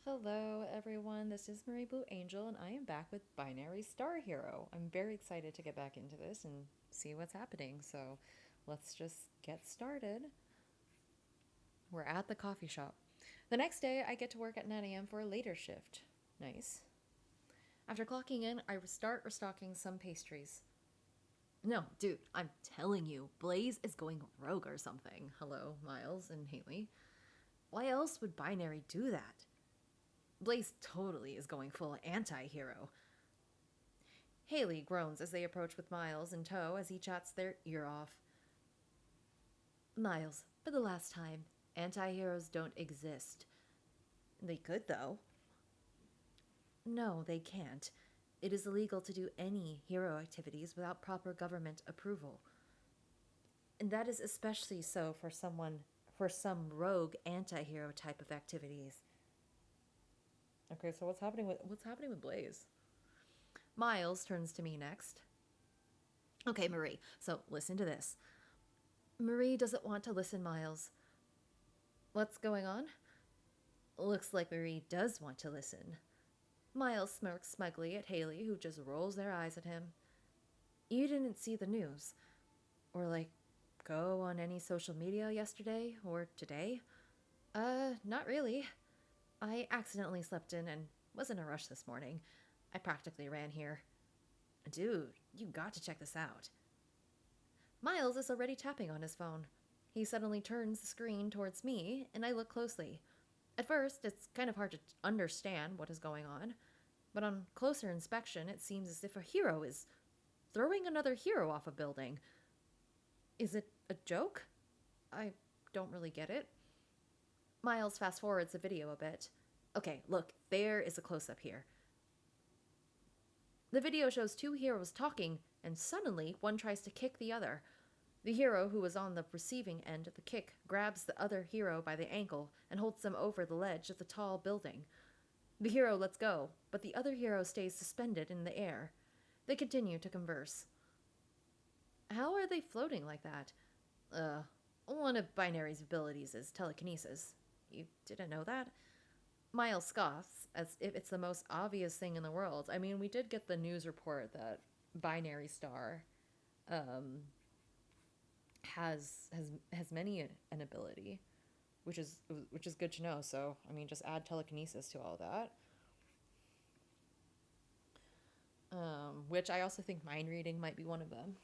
Hello, everyone. This is Marie Blue Angel, and I am back with Binary Star Hero. I'm very excited to get back into this and see what's happening. So let's just get started. We're at the coffee shop. The next day, I get to work at 9 a.m. for a later shift. Nice. After clocking in, I start restocking some pastries. No, dude, I'm telling you, Blaze is going rogue or something. Hello, Miles and Haley. Why else would Binary do that? Blaze totally is going full anti hero. Haley groans as they approach with Miles in tow as he chats their ear off. Miles, for the last time, anti heroes don't exist. They could, though. No, they can't. It is illegal to do any hero activities without proper government approval. And that is especially so for some rogue anti-hero type of activities. Okay, so what's happening with Blaze? Miles turns to me next. Okay, Marie, so listen to this. Marie doesn't want to listen, Miles. What's going on? Looks like Marie does want to listen. Miles smirks smugly at Haley, who just rolls their eyes at him. You didn't see the news. Or, go on any social media yesterday or today? Not really. I accidentally slept in and was in a rush this morning. I practically ran here. Dude, you got to check this out. Miles is already tapping on his phone. He suddenly turns the screen towards me, and I look closely. At first, it's kind of hard to understand what is going on, but on closer inspection, it seems as if a hero is throwing another hero off a building. Is it a joke? I don't really get it. Miles fast forwards the video a bit. Okay, look, there is a close up here. The video shows two heroes talking, and suddenly one tries to kick the other. The hero who was on the receiving end of the kick grabs the other hero by the ankle and holds them over the ledge of the tall building. The hero lets go, but the other hero stays suspended in the air. They continue to converse. How are they floating like that? One of Binary's abilities is telekinesis. You didn't know that? Miles scoffs, as if it's the most obvious thing in the world. I mean, we did get the news report that Binary Star um, has many an ability, which is good to know. So I mean, just add telekinesis to all that. Which I also think mind reading might be one of them.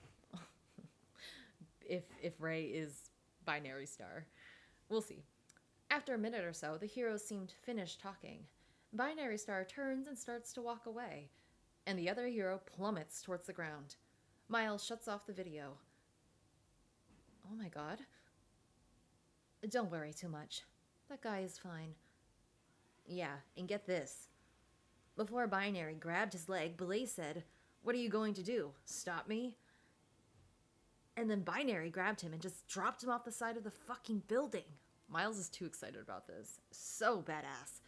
If Ray is Binary Star, we'll see. After a minute or so, the heroes seemed finished talking. Binary Star turns and starts to walk away, and the other hero plummets towards the ground. Miles shuts off the video. Oh my god. Don't worry too much. That guy is fine. Yeah, and get this. Before Binary grabbed his leg, Blaze said, "What are you going to do? Stop me?" And then Binary grabbed him and just dropped him off the side of the fucking building. Miles is too excited about this. So badass.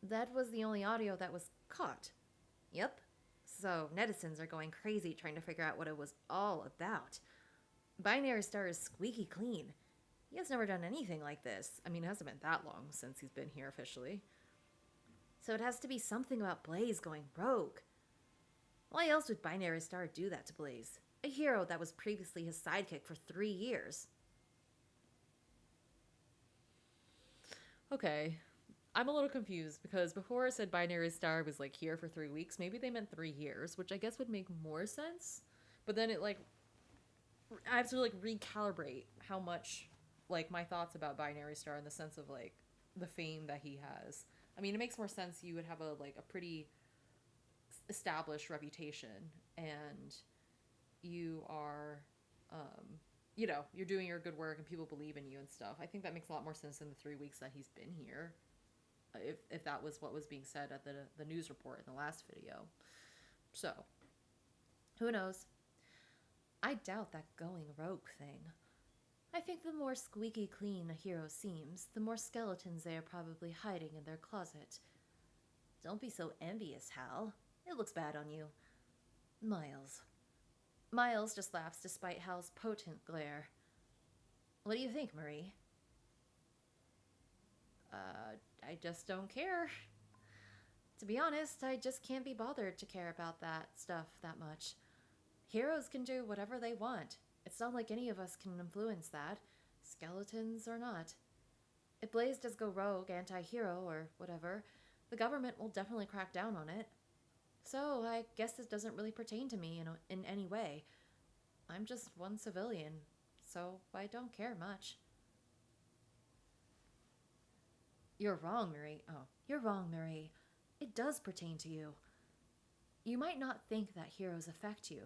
That was the only audio that was caught. Yep. So netizens are going crazy trying to figure out what it was all about. Binary Star is squeaky clean. He has never done anything like this. I mean, it hasn't been that long since he's been here officially. So it has to be something about Blaze going rogue. Why else would Binary Star do that to Blaze? A hero that was previously his sidekick for 3 years. Okay, I'm a little confused because before it said Binary Star was here for 3 weeks. Maybe they meant 3 years, which I guess would make more sense. But then I have to recalibrate how much my thoughts about Binary Star in the sense of the fame that he has. I mean, it makes more sense you would have a pretty established reputation and you are you're doing your good work and people believe in you and stuff. I think that makes a lot more sense than the 3 weeks that he's been here. If that was what was being said at the news report in the last video. So, who knows? I doubt that going rogue thing. I think the more squeaky clean a hero seems, the more skeletons they are probably hiding in their closet. Don't be so envious, Hal. It looks bad on you. Miles. Miles just laughs despite Hal's potent glare. What do you think, Marie? I just don't care. To be honest, I just can't be bothered to care about that stuff that much. Heroes can do whatever they want. It's not like any of us can influence that, skeletons or not. If Blaze does go rogue, anti-hero, or whatever, the government will definitely crack down on it. So I guess this doesn't really pertain to me in any way. I'm just one civilian, so I don't care much. You're wrong, Marie. Oh, you're wrong, Marie. It does pertain to you. You might not think that heroes affect you,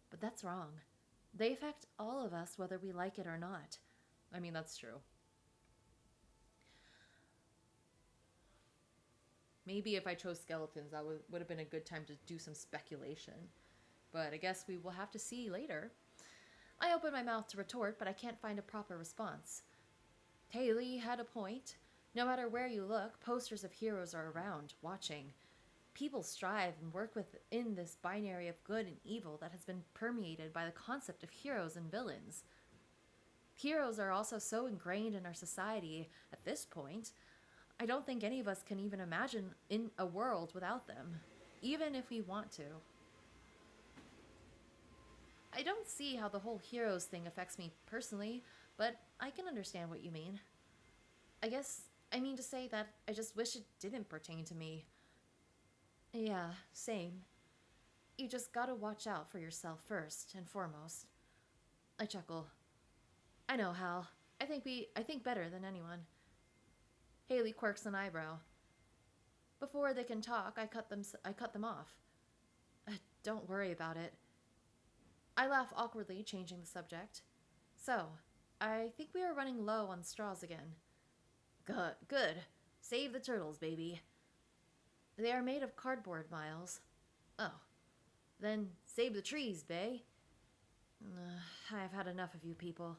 but that's wrong. They affect all of us whether we like it or not. I mean, that's true. Maybe if I chose skeletons, that would have been a good time to do some speculation. But I guess we will have to see later. I open my mouth to retort, but I can't find a proper response. Haley had a point. No matter where you look, posters of heroes are around, watching. People strive and work within this binary of good and evil that has been permeated by the concept of heroes and villains. Heroes are also so ingrained in our society at this point, I don't think any of us can even imagine in a world without them, even if we want to. I don't see how the whole heroes thing affects me personally, but I can understand what you mean. I guess I mean to say that I just wish it didn't pertain to me. Yeah, same. You just gotta watch out for yourself first and foremost. I chuckle. I know, Hal. I think better than anyone. Haley quirks an eyebrow. Before they can talk, I cut them off. Don't worry about it. I laugh awkwardly, changing the subject. So, I think we are running low on straws again. Good. Save the turtles, baby. They are made of cardboard, Miles. Oh. Then save the trees, Bay. I've had enough of you people,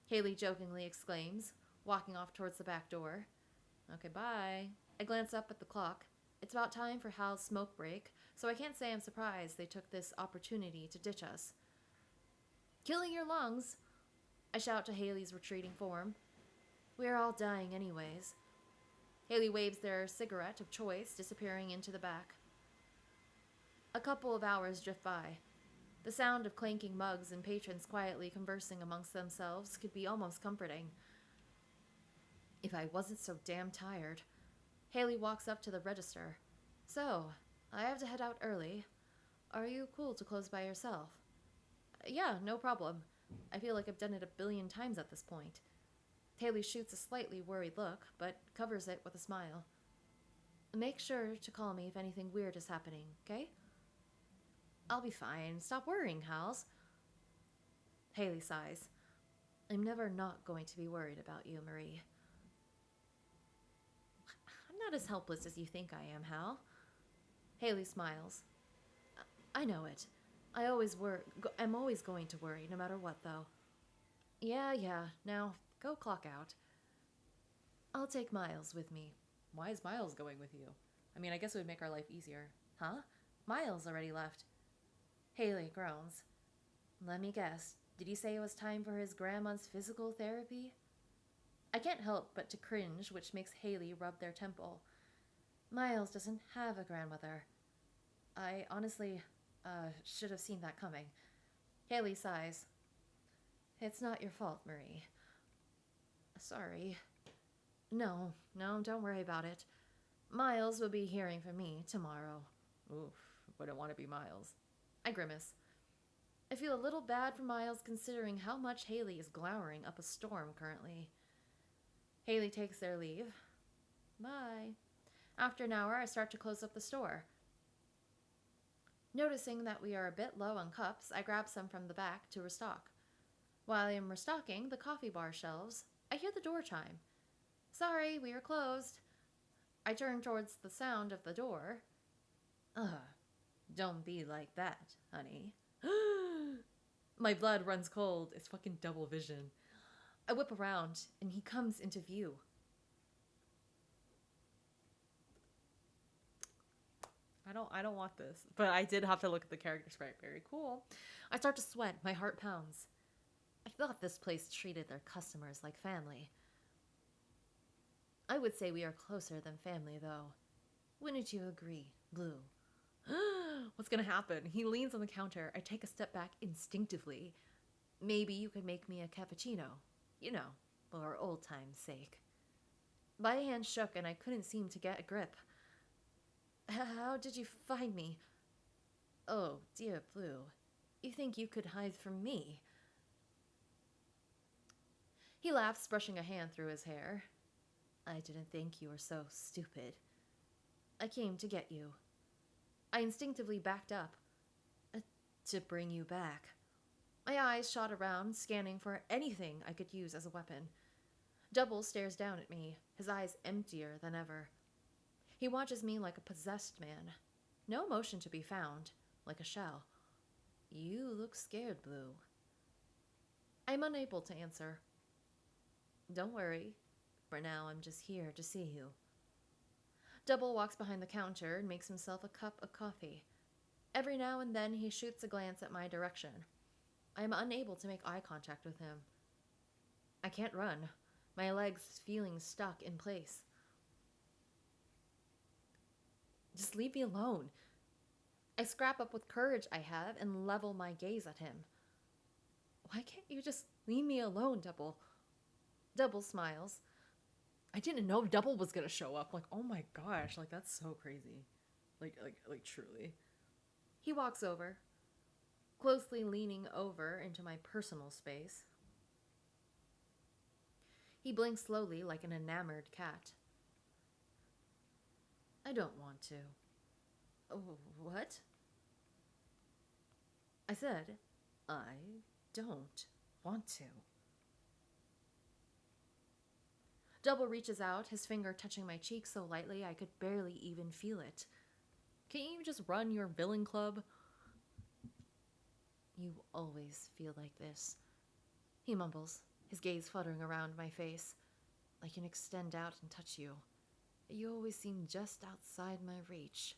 Haley jokingly exclaims, walking off towards the back door. Okay, bye. I glance up at the clock. It's about time for Hal's smoke break, so I can't say I'm surprised they took this opportunity to ditch us. Killing your lungs, I shout to Haley's retreating form. We're all dying anyways. Haley waves their cigarette of choice, disappearing into the back. A couple of hours drift by. The sound of clanking mugs and patrons quietly conversing amongst themselves could be almost comforting. If I wasn't so damn tired. Haley walks up to the register. So, I have to head out early. Are you cool to close by yourself? Yeah, no problem. I feel like I've done it a billion times at this point. Haley shoots a slightly worried look, but covers it with a smile. Make sure to call me if anything weird is happening, okay? I'll be fine. Stop worrying, Hals. Haley sighs. I'm never not going to be worried about you, Marie. I'm not as helpless as you think I am, Hal. Haley smiles. I know it. I'm always going to worry, no matter what, though. Yeah. Now, go clock out. I'll take Miles with me. Why is Miles going with you? I mean, I guess it would make our life easier. Huh? Miles already left. Haley groans. Let me guess. Did he say it was time for his grandma's physical therapy? I can't help but to cringe, which makes Haley rub their temple. Miles doesn't have a grandmother. I honestly, should have seen that coming. Haley sighs. It's not your fault, Marie. Sorry. No, don't worry about it. Miles will be hearing from me tomorrow. Oof, wouldn't want to be Miles. I grimace. I feel a little bad for Miles considering how much Haley is glowering up a storm currently. Haley takes their leave. Bye. After an hour, I start to close up the store. Noticing that we are a bit low on cups, I grab some from the back to restock. While I am restocking the coffee bar shelves, I hear the door chime. Sorry, we are closed. I turn towards the sound of the door. Don't be like that, honey. My blood runs cold. It's fucking double vision. I whip around, and he comes into view. I don't want this, but I did have to look at the character sprite. Very cool. I start to sweat. My heart pounds. I thought this place treated their customers like family. I would say we are closer than family, though. Wouldn't you agree, Blue? What's gonna happen? He leans on the counter. I take a step back instinctively. Maybe you could make me a cappuccino. You know, for old time's sake. My hand shook and I couldn't seem to get a grip. How did you find me? Oh, dear Blue. You think you could hide from me? He laughs, brushing a hand through his hair. I didn't think you were so stupid. I came to get you. I instinctively backed up. To bring you back. My eyes shot around, scanning for anything I could use as a weapon. Double stares down at me, his eyes emptier than ever. He watches me like a possessed man. No emotion to be found, like a shell. You look scared, Blue. I'm unable to answer. Don't worry. For now, I'm just here to see you. Double walks behind the counter and makes himself a cup of coffee. Every now and then he shoots a glance at my direction. I am unable to make eye contact with him. I can't run, my legs feeling stuck in place. Just leave me alone. I scrap up what courage I have and level my gaze at him. Why can't you just leave me alone, Double? Double smiles. I didn't know Double was gonna show up. Like, oh my gosh, like that's so crazy. Like truly. He walks over, closely leaning over into my personal space. He blinks slowly like an enamored cat. I don't want to. Oh, what? I said, I don't want to. Double reaches out, his finger touching my cheek so lightly I could barely even feel it. Can't you just run your villain club? You always feel like this, he mumbles, his gaze fluttering around my face. I can extend out and touch you. You always seem just outside my reach.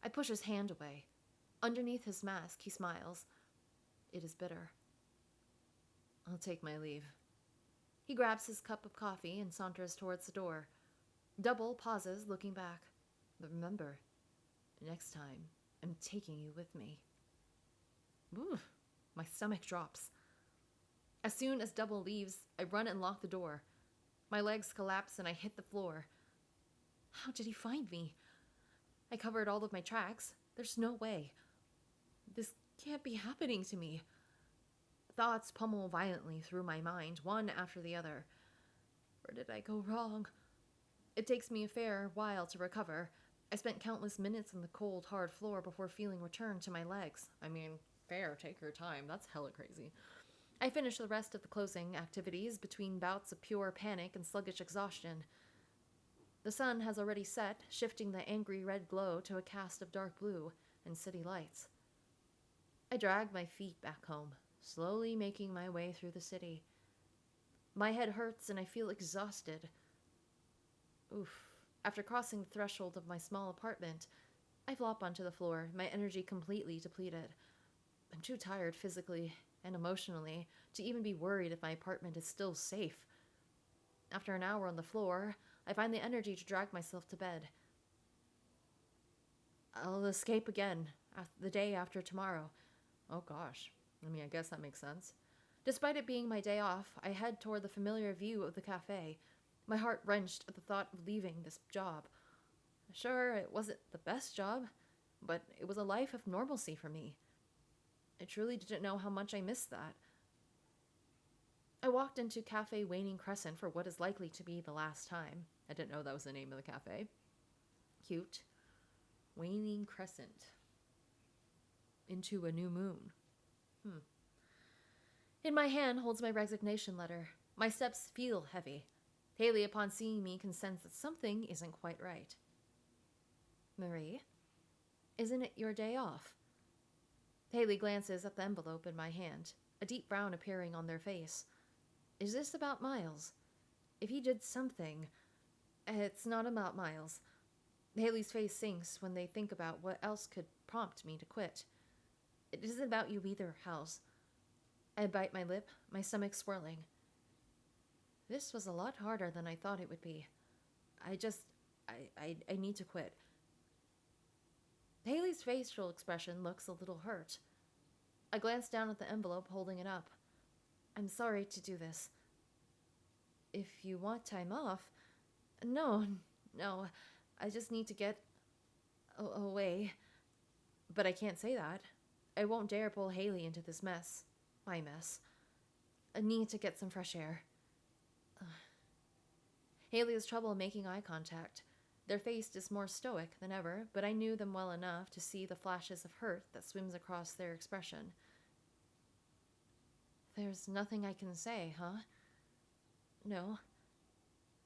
I push his hand away. Underneath his mask, he smiles. It is bitter. I'll take my leave. He grabs his cup of coffee and saunters towards the door. Double pauses, looking back. But remember, next time, I'm taking you with me. Ooh, my stomach drops. As soon as Double leaves, I run and lock the door. My legs collapse and I hit the floor. How did he find me? I covered all of my tracks. There's no way. This can't be happening to me. Thoughts pummel violently through my mind, one after the other. Where did I go wrong? It takes me a fair while to recover. I spent countless minutes on the cold, hard floor before feeling return to my legs. I mean, fair, take your time. That's hella crazy. I finish the rest of the closing activities between bouts of pure panic and sluggish exhaustion. The sun has already set, shifting the angry red glow to a cast of dark blue and city lights. I drag my feet back home, slowly making my way through the city. My head hurts and I feel exhausted. Oof. After crossing the threshold of my small apartment, I flop onto the floor, my energy completely depleted. I'm too tired physically and emotionally to even be worried if my apartment is still safe. After an hour on the floor, I find the energy to drag myself to bed. I'll escape again the day after tomorrow. Oh gosh. I mean, I guess that makes sense. Despite it being my day off, I head toward the familiar view of the cafe, my heart wrenched at the thought of leaving this job. Sure, it wasn't the best job, but it was a life of normalcy for me. I truly didn't know how much I missed that. I walked into Cafe Waning Crescent for what is likely to be the last time. I didn't know that was the name of the cafe. Cute. Waning Crescent. Into a new moon. In my hand holds my resignation letter. My steps feel heavy. Haley, upon seeing me, can sense that something isn't quite right. Marie, isn't it your day off? Haley glances at the envelope in my hand, a deep frown appearing on their face. Is this about Miles? If he did something... It's not about Miles. Haley's face sinks when they think about what else could prompt me to quit. It isn't about you either, House. I bite my lip, my stomach swirling. This was a lot harder than I thought it would be. I just, I need to quit. Haley's facial expression looks a little hurt. I glance down at the envelope, holding it up. I'm sorry to do this. If you want time off. No, no, I just need to get away. But I can't say that. I won't dare pull Haley into this mess. My mess. I need to get some fresh air. Haley has trouble making eye contact. Their face is more stoic than ever, but I knew them well enough to see the flashes of hurt that swims across their expression. There's nothing I can say, huh? No.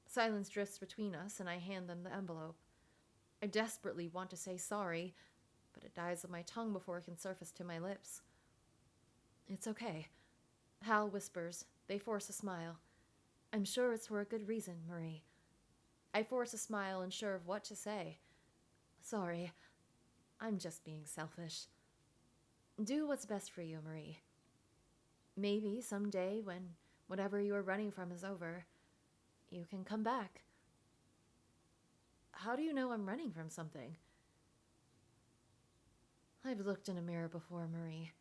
Silence drifts between us, and I hand them the envelope. I desperately want to say sorry, but it dies on my tongue before it can surface to my lips. It's okay. Hal whispers. They force a smile. I'm sure it's for a good reason, Marie. I force a smile, unsure of what to say. Sorry. I'm just being selfish. Do what's best for you, Marie. Maybe someday, when whatever you are running from is over, you can come back. How do you know I'm running from something? I've looked in a mirror before, Marie.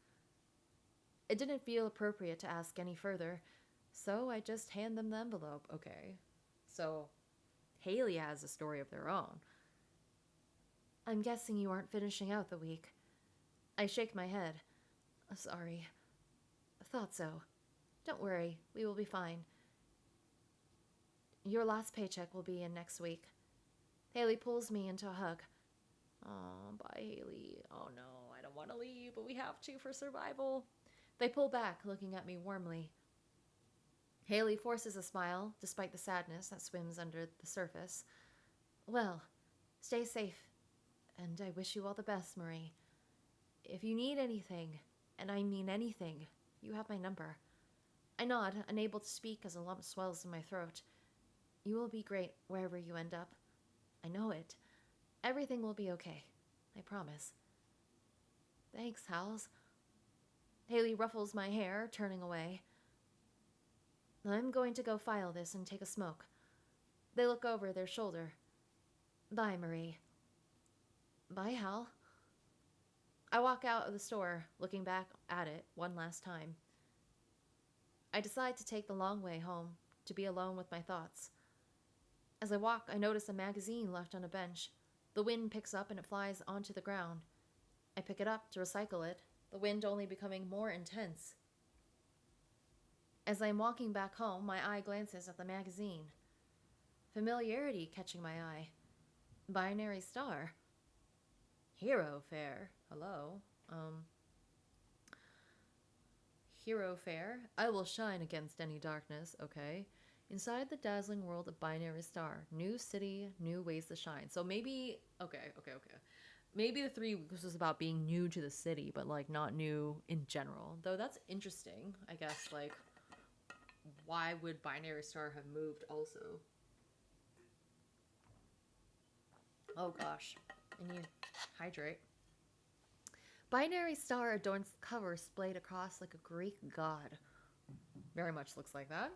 It didn't feel appropriate to ask any further, so I just hand them the envelope. Okay, so Haley has a story of their own. I'm guessing you aren't finishing out the week. I shake my head. Sorry. Thought so. Don't worry, we will be fine. Your last paycheck will be in next week. Haley pulls me into a hug. Oh, bye, Haley. Oh no, I don't want to leave, but we have to for survival. They pull back, looking at me warmly. Haley forces a smile, despite the sadness that swims under the surface. Well, stay safe, and I wish you all the best, Marie. If you need anything, and I mean anything, you have my number. I nod, unable to speak as a lump swells in my throat. You will be great wherever you end up. I know it. Everything will be okay. I promise. Thanks, Hals. Haley ruffles my hair, turning away. I'm going to go file this and take a smoke. They look over their shoulder. Bye, Marie. Bye, Hal. I walk out of the store, looking back at it one last time. I decide to take the long way home, to be alone with my thoughts. As I walk, I notice a magazine left on a bench. The wind picks up and it flies onto the ground. I pick it up to recycle it, the wind only becoming more intense. As I am walking back home, my eye glances at the magazine. Familiarity catching my eye. Binary Star. Hero Fair. Hello. Hero Fair. I will shine against any darkness. Okay. Inside the dazzling world of Binary Star. New city, new ways to shine. So maybe... Okay. Maybe the 3 weeks was about being new to the city, but, like, not new in general. Though that's interesting, I guess, like... Why would Binary Star have moved also? Oh gosh. I need to hydrate. Binary Star adorns the cover splayed across like a Greek god. Very much looks like that.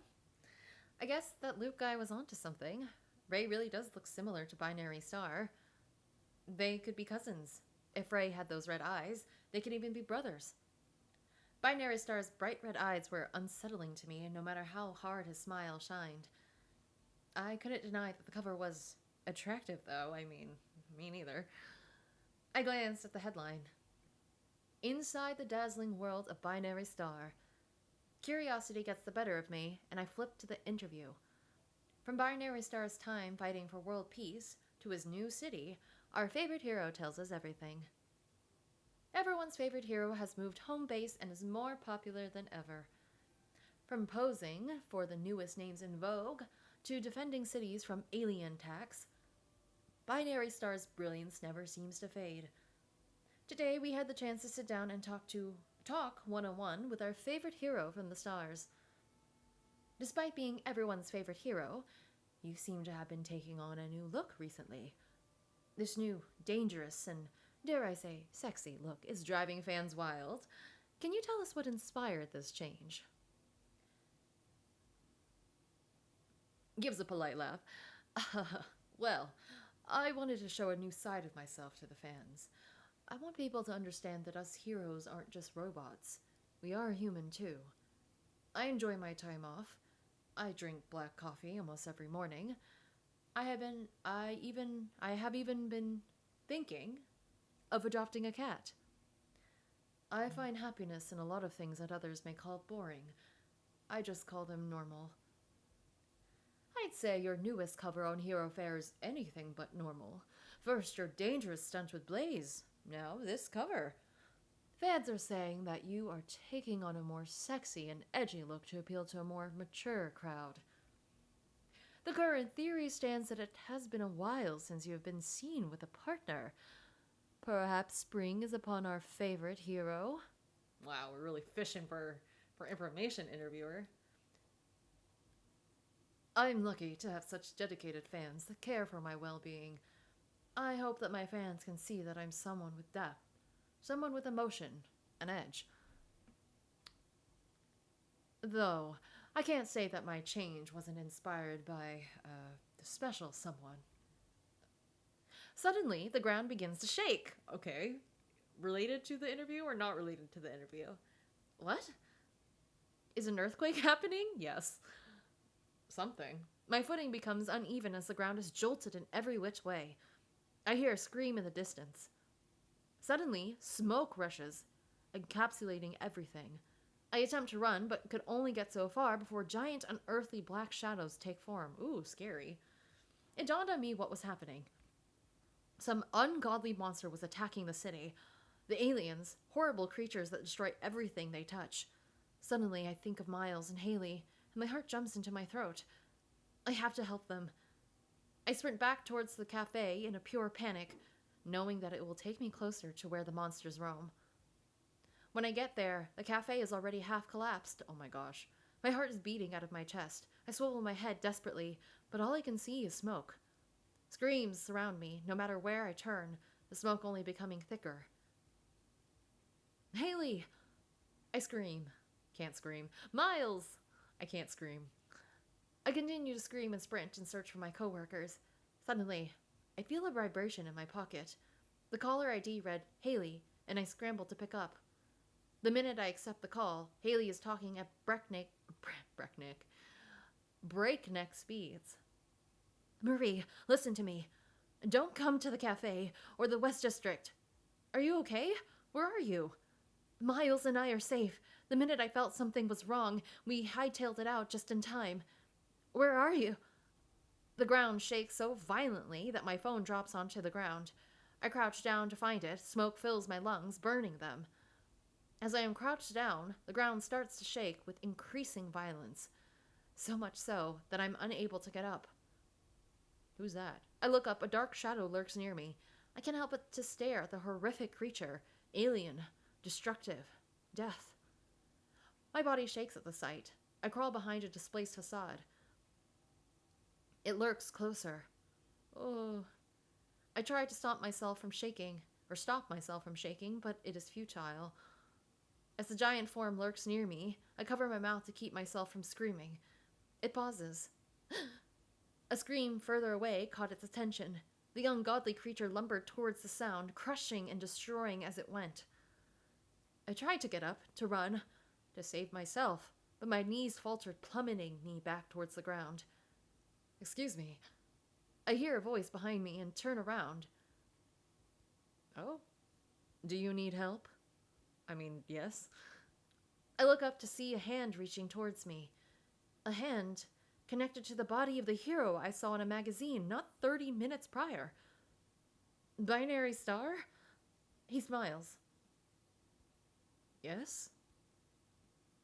I guess that Luke guy was onto something. Ray really does look similar to Binary Star. They could be cousins. If Ray had those red eyes, they could even be brothers. Binary Star's bright red eyes were unsettling to me, no matter how hard his smile shined. I couldn't deny that the cover was attractive, though. I mean, me neither. I glanced at the headline. Inside the dazzling world of Binary Star. Curiosity gets the better of me, and I flip to the interview. From Binary Star's time fighting for world peace to his new city, our favorite hero tells us everything. Everyone's favorite hero has moved home base and is more popular than ever. From posing for the newest names in vogue to defending cities from alien attacks, Binary Star's brilliance never seems to fade. Today we had the chance to sit down and talk one-on-one with our favorite hero from the stars. Despite being everyone's favorite hero, you seem to have been taking on a new look recently. This new, dangerous, and dare I say, sexy look is driving fans wild. Can you tell us what inspired this change? Gives a polite laugh. Well, I wanted to show a new side of myself to the fans. I want people to understand that us heroes aren't just robots. We are human too. I enjoy my time off. I drink black coffee almost every morning. I have even been thinking of adopting a cat. I find happiness in a lot of things that others may call boring. I just call them normal. I'd say your newest cover on Hero Fair is anything but normal. First, your dangerous stunt with Blaze. Now, this cover. Fans are saying that you are taking on a more sexy and edgy look to appeal to a more mature crowd. The current theory stands that it has been a while since you have been seen with a partner. Perhaps spring is upon our favorite hero. Wow, we're really fishing for information, interviewer. I'm lucky to have such dedicated fans that care for my well-being. I hope that my fans can see that I'm someone with depth, someone with emotion, an edge. Though, I can't say that my change wasn't inspired by a special someone. Suddenly, the ground begins to shake. Okay. Related to the interview or not related to the interview? What? Is an earthquake happening? Yes. Something. My footing becomes uneven as the ground is jolted in every which way. I hear a scream in the distance. Suddenly, smoke rushes, encapsulating everything. I attempt to run, but could only get so far before giant, unearthly black shadows take form. Ooh, scary. It dawned on me what was happening. Some ungodly monster was attacking the city. The aliens, horrible creatures that destroy everything they touch. Suddenly, I think of Miles and Haley, and my heart jumps into my throat. I have to help them. I sprint back towards the cafe in a pure panic, knowing that it will take me closer to where the monsters roam. When I get there, the cafe is already half collapsed. Oh my gosh. My heart is beating out of my chest. I swivel my head desperately, but all I can see is smoke. Screams surround me, no matter where I turn, the smoke only becoming thicker. Haley! I scream. Can't scream. Miles! I can't scream. I continue to scream and sprint in search for my coworkers. Suddenly, I feel a vibration in my pocket. The caller ID read Haley, and I scramble to pick up. The minute I accept the call, Haley is talking at breakneck speeds. Marie, listen to me. Don't come to the cafe or the West District. Are you okay? Where are you? Miles and I are safe. The minute I felt something was wrong, we hightailed it out just in time. Where are you? The ground shakes so violently that my phone drops onto the ground. I crouch down to find it. Smoke fills my lungs, burning them. As I am crouched down, the ground starts to shake with increasing violence. So much so that I'm unable to get up. Who's that? I look up. A dark shadow lurks near me. I can't help but to stare at the horrific creature. Alien. Destructive. Death. My body shakes at the sight. I crawl behind a displaced facade. It lurks closer. Oh. I try to stop myself from shaking, but it is futile. As the giant form lurks near me, I cover my mouth to keep myself from screaming. It pauses. A scream further away caught its attention. The ungodly creature lumbered towards the sound, crushing and destroying as it went. I tried to get up, to run, to save myself, but my knees faltered, plummeting me back towards the ground. Excuse me. I hear a voice behind me and turn around. Oh? Do you need help? I mean, yes. I look up to see a hand reaching towards me. A hand connected to the body of the hero I saw in a magazine not 30 minutes prior. Binary Star? He smiles. Yes?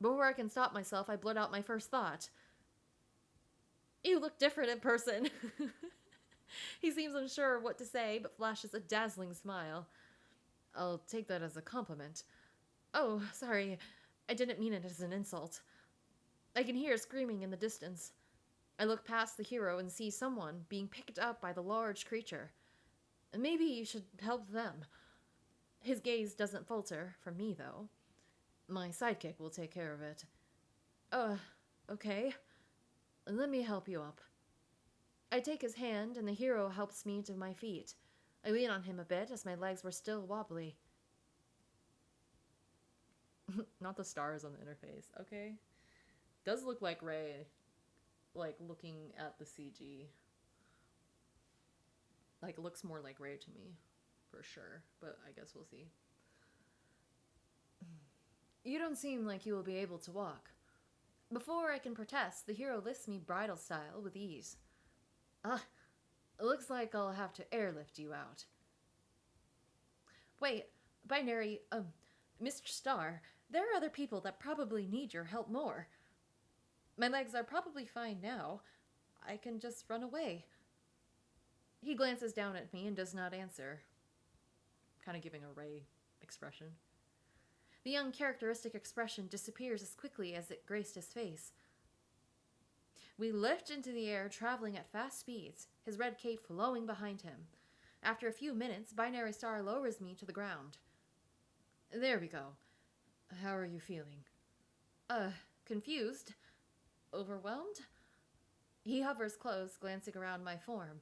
Before I can stop myself, I blurt out my first thought. You look different in person. He seems unsure of what to say, but flashes a dazzling smile. I'll take that as a compliment. Oh, sorry. I didn't mean it as an insult. I can hear screaming in the distance. I look past the hero and see someone being picked up by the large creature. Maybe you should help them. His gaze doesn't falter, from me though. My sidekick will take care of it. Okay. Let me help you up. I take his hand, and the hero helps me to my feet. I lean on him a bit as my legs were still wobbly. Not the stars on the interface, okay? Does look like Ray, like, looking at the CG. Like, looks more like Ray to me, for sure. But I guess we'll see. You don't seem like you will be able to walk. Before I can protest, the hero lifts me bridal style with ease. Looks like I'll have to airlift you out. Wait, Binary, Mr. Star, there are other people that probably need your help more. My legs are probably fine now. I can just run away. He glances down at me and does not answer. Kind of giving a Ray expression. The uncharacteristic expression disappears as quickly as it graced his face. We lift into the air, traveling at fast speeds, his red cape flowing behind him. After a few minutes, Binary Star lowers me to the ground. There we go. How are you feeling? Confused? Overwhelmed? He hovers close, glancing around my form.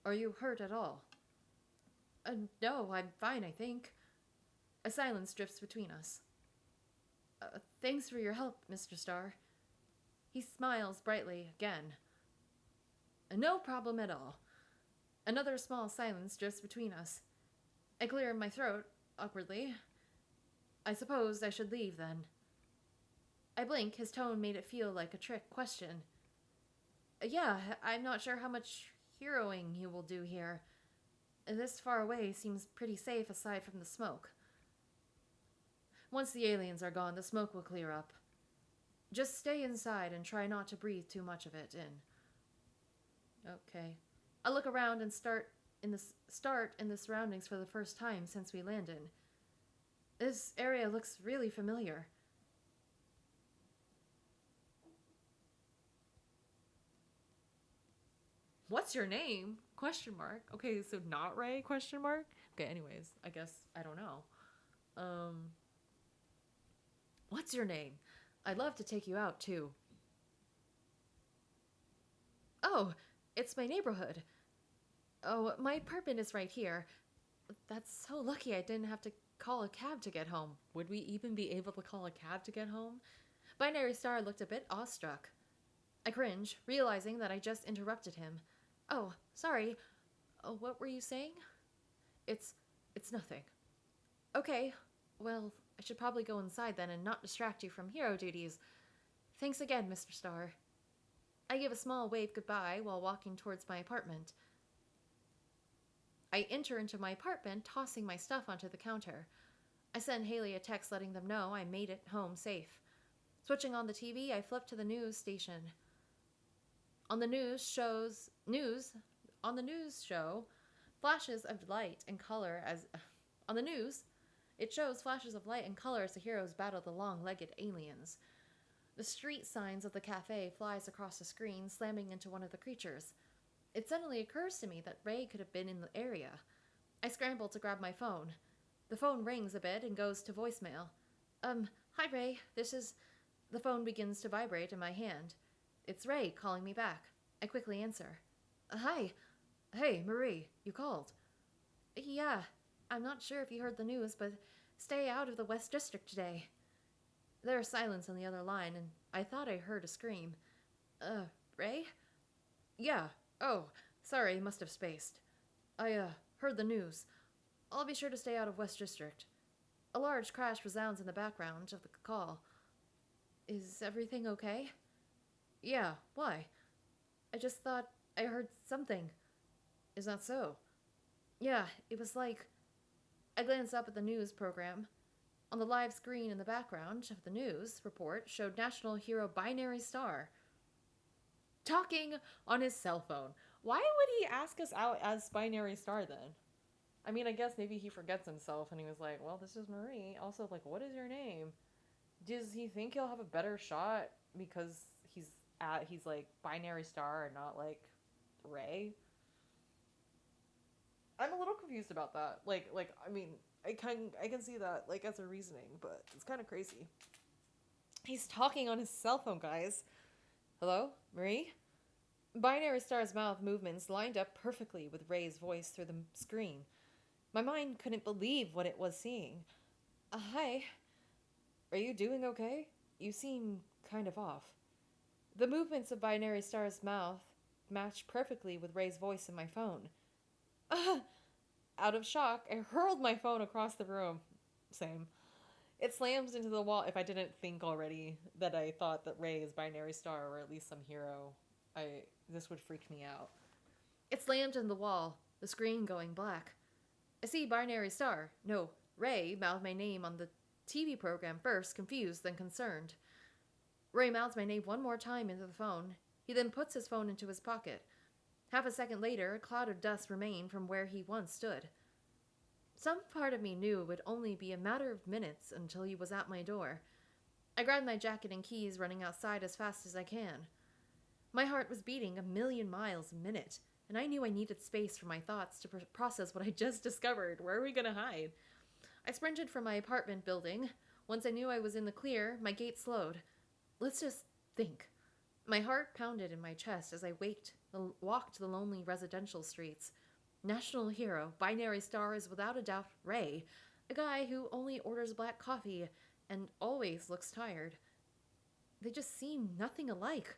Are you hurt at all? No, I'm fine, I think. A silence drifts between us. Thanks for your help, Mr. Star. He smiles brightly again. No problem at all. Another small silence drifts between us. I clear my throat, awkwardly. I suppose I should leave, then. I blink, his tone made it feel like a trick question. Yeah, I'm not sure how much heroing you will do here. This far away seems pretty safe aside from the smoke. Once the aliens are gone, the smoke will clear up. Just stay inside and try not to breathe too much of it in. Okay. I look around and start in the surroundings for the first time since we landed. This area looks really familiar. What's your name? Question mark. Okay, so not Ray? Question mark. Okay, anyways, I guess I don't know. What's your name? I'd love to take you out too. Oh, it's my neighborhood. Oh, my apartment is right here. That's so lucky I didn't have to call a cab to get home. Would we even be able to call a cab to get home? Binary Star looked a bit awestruck. I cringe, realizing that I just interrupted him. Oh, sorry. What were you saying? It's nothing. Okay, well, I should probably go inside then and not distract you from hero duties. Thanks again, Mr. Star. I give a small wave goodbye while walking towards my apartment. I enter into my apartment, tossing my stuff onto the counter. I send Haley a text letting them know I made it home safe. Switching on the TV, I flip to the news station. On the news show, flashes of light and color as... On the news, it shows flashes of light and color as the heroes battle the long-legged aliens. The street signs of the cafe flies across the screen, slamming into one of the creatures. It suddenly occurs to me that Ray could have been in the area. I scramble to grab my phone. The phone rings a bit and goes to voicemail. Hi Ray, this is... The phone begins to vibrate in my hand. It's Ray calling me back. I quickly answer. Hi. Hey, Marie, you called. Yeah, I'm not sure if you heard the news, but stay out of the West District today. There is silence on the other line, and I thought I heard a scream. Ray? Yeah. Oh, sorry, must have spaced. I, heard the news. I'll be sure to stay out of West District. A large crash resounds in the background of the call. Is everything okay? Yeah, why? I just thought I heard something. Is that so? Yeah, it was like... I glance up at the news program. On the live screen in the background of the news report showed National Hero Binary Star talking on his cell phone. Why would he ask us out as Binary Star then? I mean, I guess maybe he forgets himself and he was like, well, this is Marie. Also, like, what is your name? Does he think he'll have a better shot because he's like Binary Star and not like Ray? I'm a little confused about that. Like I mean, I can see that like as a reasoning, but it's kind of crazy. He's talking on his cell phone, guys. Hello, Marie? Binary Star's mouth movements lined up perfectly with Ray's voice through the screen. My mind couldn't believe what it was seeing. Hi. Are you doing okay? You seem kind of off. The movements of Binary Star's mouth matched perfectly with Ray's voice in my phone. Out of shock, I hurled my phone across the room. Same. It slams into the wall. If I didn't think already that I thought that Ray is Binary Star or at least some hero, this would freak me out. It slammed in the wall, the screen going black. I see Binary Star. No, Ray mouthed my name on the TV program first, confused, then concerned. Ray mouths my name one more time into the phone. He then puts his phone into his pocket. Half a second later, a cloud of dust remained from where he once stood. Some part of me knew it would only be a matter of minutes until he was at my door. I grabbed my jacket and keys, running outside as fast as I can. My heart was beating 1,000,000 miles a minute, and I knew I needed space for my thoughts to process what I just discovered. Where are we going to hide? I sprinted from my apartment building. Once I knew I was in the clear, my gait slowed. Let's just think. My heart pounded in my chest as I walked the lonely residential streets. National hero, Binary Star is without a doubt Ray, a guy who only orders black coffee and always looks tired. They just seem nothing alike.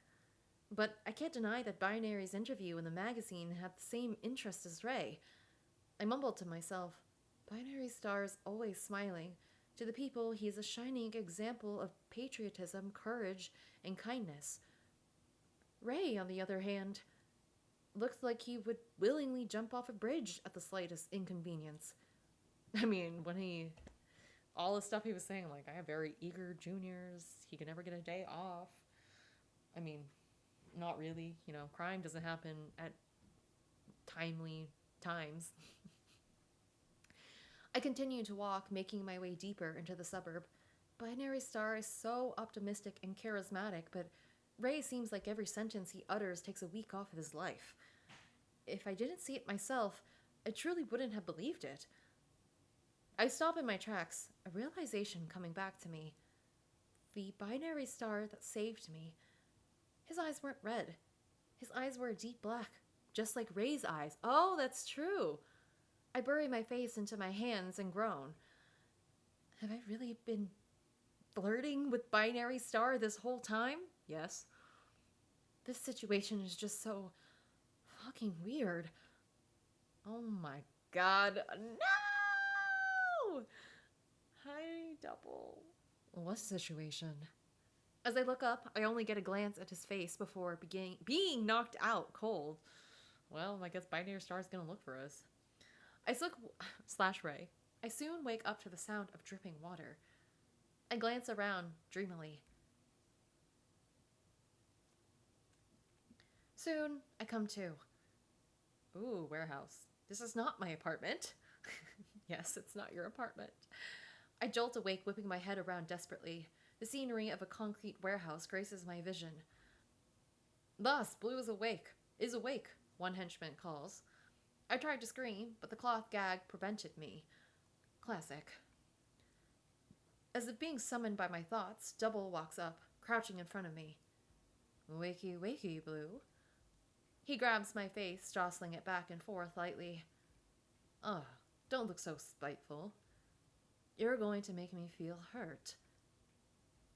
But I can't deny that Binary's interview in the magazine had the same interest as Ray. I mumbled to myself, Binary Star's always smiling. To the people, he is a shining example of patriotism, courage, and kindness. Ray, on the other hand, looked like he would willingly jump off a bridge at the slightest inconvenience. I mean, all the stuff he was saying, like, I have very eager juniors, he can never get a day off. I mean, not really, crime doesn't happen at timely times. I continued to walk, making my way deeper into the suburb. Binary Star is so optimistic and charismatic, but Ray seems like every sentence he utters takes a week off of his life. If I didn't see it myself, I truly wouldn't have believed it. I stop in my tracks, a realization coming back to me. The Binary Star that saved me. His eyes weren't red. His eyes were a deep black, just like Ray's eyes. Oh, that's true. I bury my face into my hands and groan. Have I really been flirting with Binary Star this whole time? Yes. This situation is just so fucking weird. Oh my god. No! Hi, Double. What situation? As I look up, I only get a glance at his face before being knocked out cold. Well, I guess Binary Star's gonna look for us. Ray. I soon wake up to the sound of dripping water. I glance around dreamily. Soon, I come to. Ooh, warehouse. This is not my apartment. Yes, it's not your apartment. I jolt awake, whipping my head around desperately. The scenery of a concrete warehouse graces my vision. Thus, Blue is awake, one henchman calls. I tried to scream, but the cloth gag prevented me. Classic. As if being summoned by my thoughts, Double walks up, crouching in front of me. Wakey, wakey, Blue. He grabs my face, jostling it back and forth lightly. Ugh, don't look so spiteful. You're going to make me feel hurt.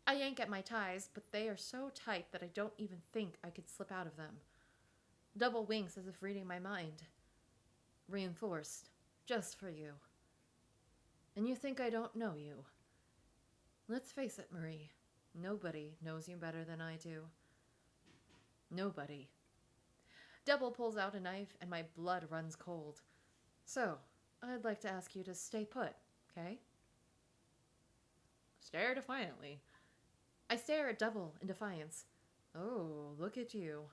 I yank at my ties, but they are so tight that I don't even think I could slip out of them. Double winks as if reading my mind. Reinforced, just for you. And you think I don't know you? Let's face it, Marie. Nobody knows you better than I do. Nobody. Double pulls out a knife and my blood runs cold. So, I'd like to ask you to stay put, okay? Stare defiantly. I stare at Double in defiance. Oh, look at you.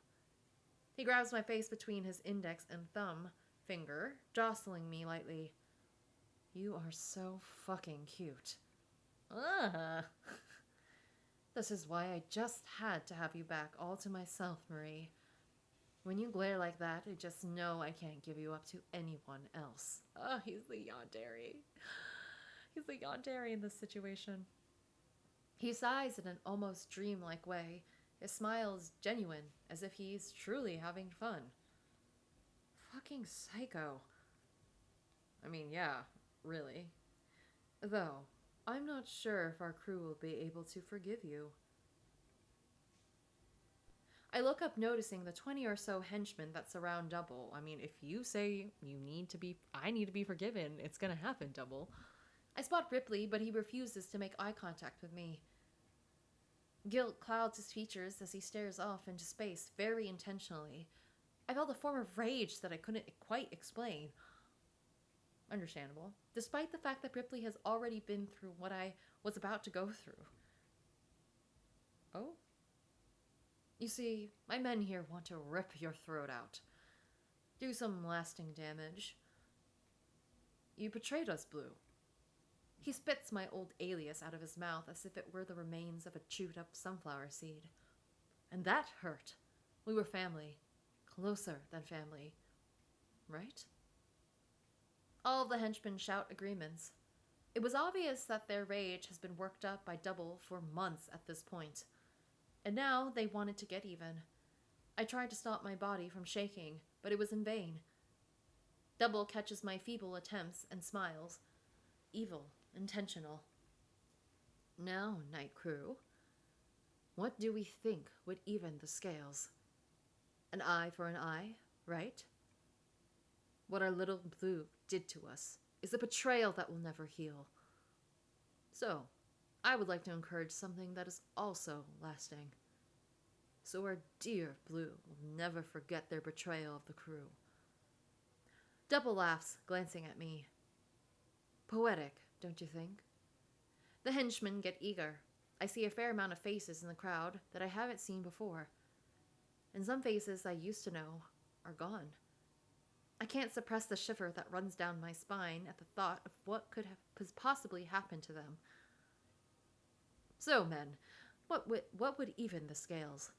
He grabs my face between his index and thumb finger, jostling me lightly. You are so fucking cute. This is why I just had to have you back all to myself, Marie. When you glare like that, I just know I can't give you up to anyone else. Oh, he's the yandere. He's the yandere in this situation. He sighs in an almost dreamlike way, His smile is genuine, as if he's truly having fun. Fucking psycho. I mean, yeah, really. Though, I'm not sure if our crew will be able to forgive you. I look up, noticing the 20 or so henchmen that surround Double. I mean, if you say I need to be forgiven, it's gonna happen, Double. I spot Ripley, but he refuses to make eye contact with me. Guilt clouds his features as he stares off into space very intentionally. I felt a form of rage that I couldn't quite explain. Understandable, despite the fact that Ripley has already been through what I was about to go through. Oh? You see, my men here want to rip your throat out. Do some lasting damage. You betrayed us, Blue. He spits my old alias out of his mouth as if it were the remains of a chewed-up sunflower seed. And that hurt. We were family. Closer than family. Right? All of the henchmen shout agreements. It was obvious that their rage has been worked up by Double for months at this point. And now they wanted to get even. I tried to stop my body from shaking, but it was in vain. Double catches my feeble attempts and smiles. Evil, intentional. Now, Night Crew, what do we think would even the scales? An eye for an eye, right? What our little Blue did to us is a betrayal that will never heal. So, I would like to encourage something that is also lasting. So our dear Blue will never forget their betrayal of the crew. Double laughs, glancing at me. Poetic, don't you think? The henchmen get eager. I see a fair amount of faces in the crowd that I haven't seen before. And some faces I used to know are gone. I can't suppress the shiver that runs down my spine at the thought of what could have possibly happened to them. So, men, what would even the scales?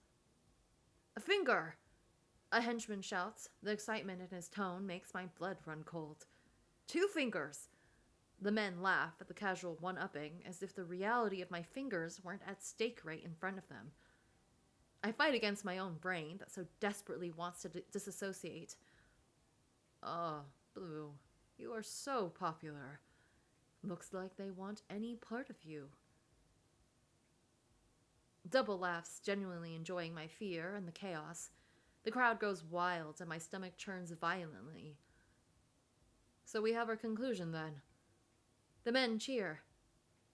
A finger! A henchman shouts. The excitement in his tone makes my blood run cold. 2 fingers! The men laugh at the casual one-upping, as if the reality of my fingers weren't at stake right in front of them. I fight against my own brain that so desperately wants to disassociate. Oh, Blue, you are so popular. Looks like they want any part of you. Double laughs, genuinely enjoying my fear and the chaos. The crowd goes wild and my stomach churns violently. So we have our conclusion then. The men cheer.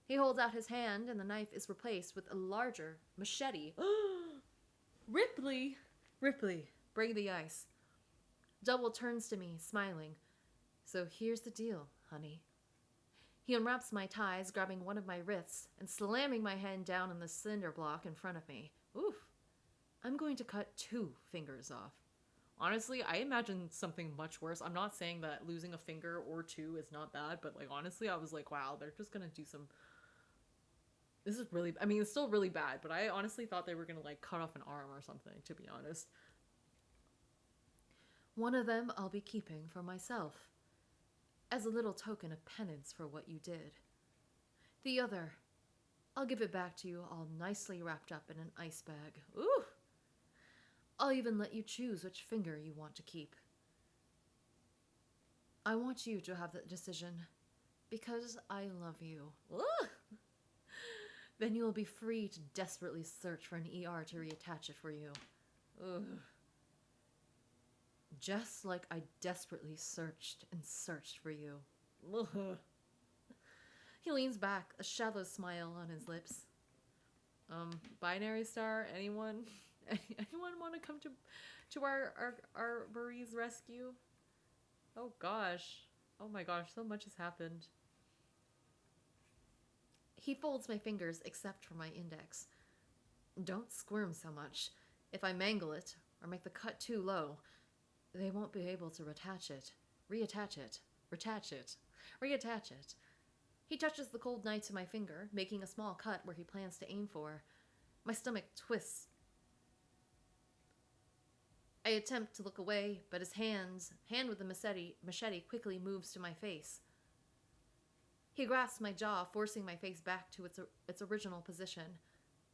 He holds out his hand and the knife is replaced with a larger machete. Ripley! Ripley, bring the ice. Double turns to me, smiling. So here's the deal, honey. He unwraps my ties, grabbing one of my wrists and slamming my hand down on the cinder block in front of me. Oof. I'm going to cut 2 fingers off. Honestly, I imagine something much worse. I'm not saying that losing a finger or 2 is not bad, but like honestly, I was like, wow, they're just gonna do some... This is really... I mean, it's still really bad, but I honestly thought they were gonna like cut off an arm or something, to be honest. One of them I'll be keeping for myself, as a little token of penance for what you did. The other, I'll give it back to you all nicely wrapped up in an ice bag. Ooh! I'll even let you choose which finger you want to keep. I want you to have that decision, because I love you. Ooh! Then you'll be free to desperately search for an ER to reattach it for you. Ugh. Just like I desperately searched and searched for you. Ugh. He leans back, a shallow smile on his lips. Binary Star, anyone? Anyone want to come to our Marie's rescue? Oh gosh. Oh my gosh, so much has happened. He folds my fingers except for my index. Don't squirm so much. If I mangle it, or make the cut too low, they won't be able to reattach it. Reattach it. Retach it. Reattach it. He touches the cold knife to my finger, making a small cut where he plans to aim for. My stomach twists. I attempt to look away, but his hand with the machete quickly moves to my face. He grasps my jaw, forcing my face back to its original position.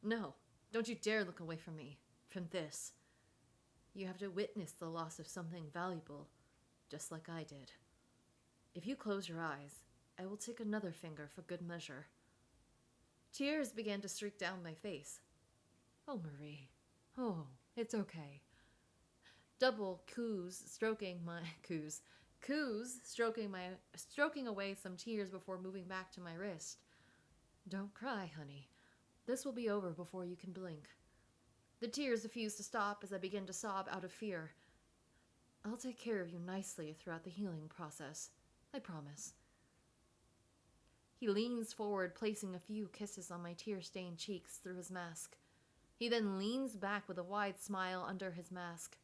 No, Don't you dare look away from me, from this. You have to witness the loss of something valuable, just like I did. If you close your eyes, I will take another finger for good measure. Tears began to streak down my face. Oh, Marie. Oh, it's okay. Double coos stroking away some tears before moving back to my wrist. Don't cry, honey. This will be over before you can blink. The tears refused to stop as I began to sob out of fear. I'll take care of you nicely throughout the healing process. I promise. He leans forward, placing a few kisses on my tear-stained cheeks through his mask. He then leans back with a wide smile under his mask.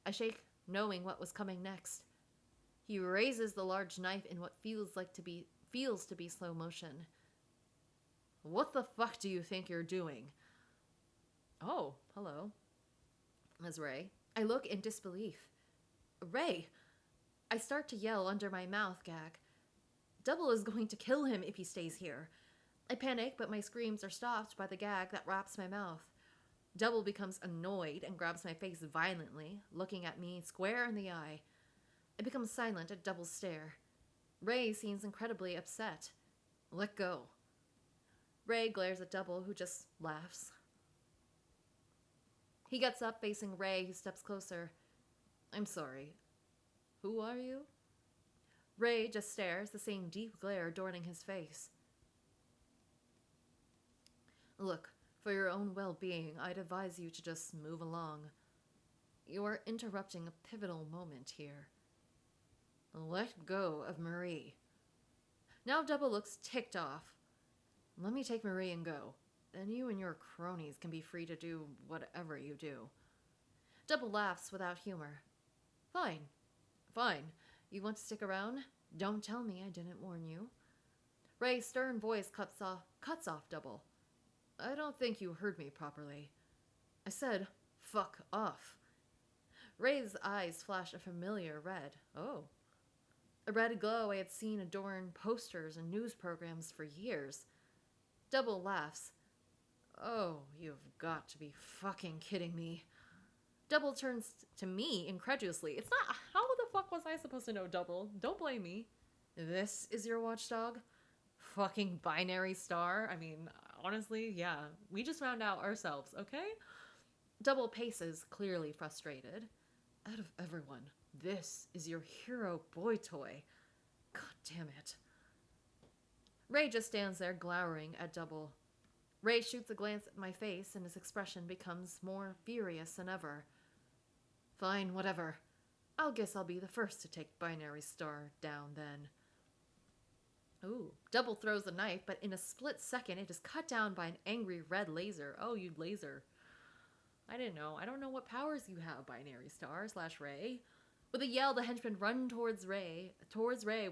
I shake, knowing what was coming next. He raises the large knife in what feels to be slow motion. What the fuck do you think you're doing? Oh, hello. As Ray. I look in disbelief. Ray! I start to yell under my mouth gag. Double is going to kill him if he stays here. I panic, but my screams are stopped by the gag that wraps my mouth. Double becomes annoyed and grabs my face violently, looking at me square in the eye. I become silent at Double's stare. Ray seems incredibly upset. Let go. Ray glares at Double, who just laughs. He gets up, facing Ray, who steps closer. I'm sorry. Who are you? Ray just stares, the same deep glare adorning his face. Look, for your own well-being, I'd advise you to just move along. You are interrupting a pivotal moment here. Let go of Marie. Now Double looks ticked off. Let me take Marie and go. Then you and your cronies can be free to do whatever you do. Double laughs without humor. Fine. Fine. You want to stick around? Don't tell me I didn't warn you. Ray's stern voice cuts off Double. I don't think you heard me properly. I said, fuck off. Ray's eyes flash a familiar red. Oh. A red glow I had seen adorn posters and news programs for years. Double laughs. Oh, you've got to be fucking kidding me. Double turns to me incredulously. It's not... How the fuck was I supposed to know, Double? Don't blame me. This is your watchdog? Fucking binary star? I mean, honestly, yeah. We just found out ourselves, okay? Double paces, clearly frustrated. Out of everyone, this is your hero boy toy. God damn it. Ray just stands there glowering at Double. Ray shoots a glance at my face and his expression becomes more furious than ever. Fine, whatever. I'll guess I'll be the first to take Binary Star down then. Ooh. Double throws the knife, but in a split second it is cut down by an angry red laser. Oh, you laser. I didn't know. I don't know what powers you have, Binary Star / Ray. With a yell, the henchmen run towards Ray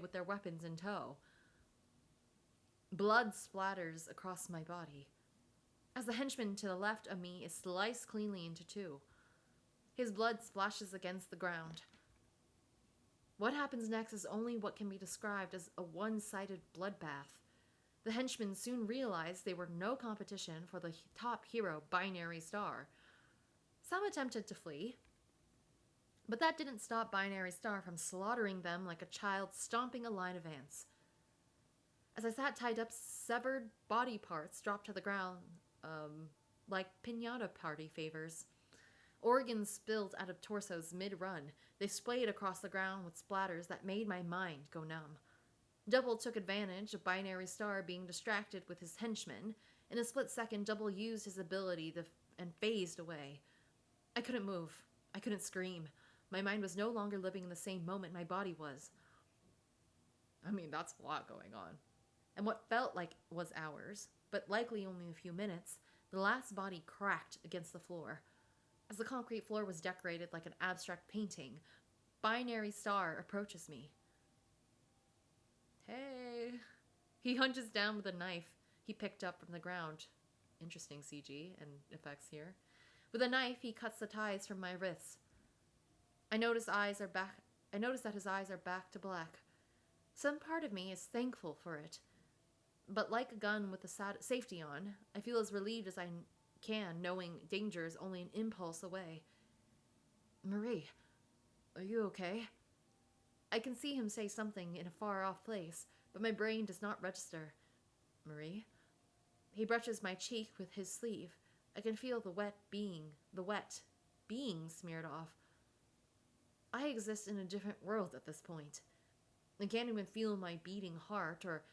with their weapons in tow. Blood splatters across my body, as the henchman to the left of me is sliced cleanly into two. His blood splashes against the ground. What happens next is only what can be described as a one-sided bloodbath. The henchmen soon realized they were no competition for the top hero, Binary Star. Some attempted to flee, but that didn't stop Binary Star from slaughtering them like a child stomping a line of ants. As I sat tied up, severed body parts dropped to the ground, like piñata party favors. Organs spilled out of torsos mid-run. They splayed across the ground with splatters that made my mind go numb. Double took advantage of Binary Star being distracted with his henchmen. In a split second, Double used his ability and phased away. I couldn't move. I couldn't scream. My mind was no longer living in the same moment my body was. I mean, that's a lot going on. And what felt like was hours, but likely only a few minutes, the last body cracked against the floor. As the concrete floor was decorated like an abstract painting, Binary Star approaches me. Hey. He hunches down with a knife he picked up from the ground. Interesting CG and effects here. With a knife, he cuts the ties from my wrists. I notice that his eyes are back to black. Some part of me is thankful for it. But like a gun with the safety on, I feel as relieved as I can, knowing danger is only an impulse away. Marie, are you okay? I can see him say something in a far-off place, but my brain does not register. Marie? He brushes my cheek with his sleeve. I can feel the wet being smeared off. I exist in a different world at this point. I can't even feel my beating heart or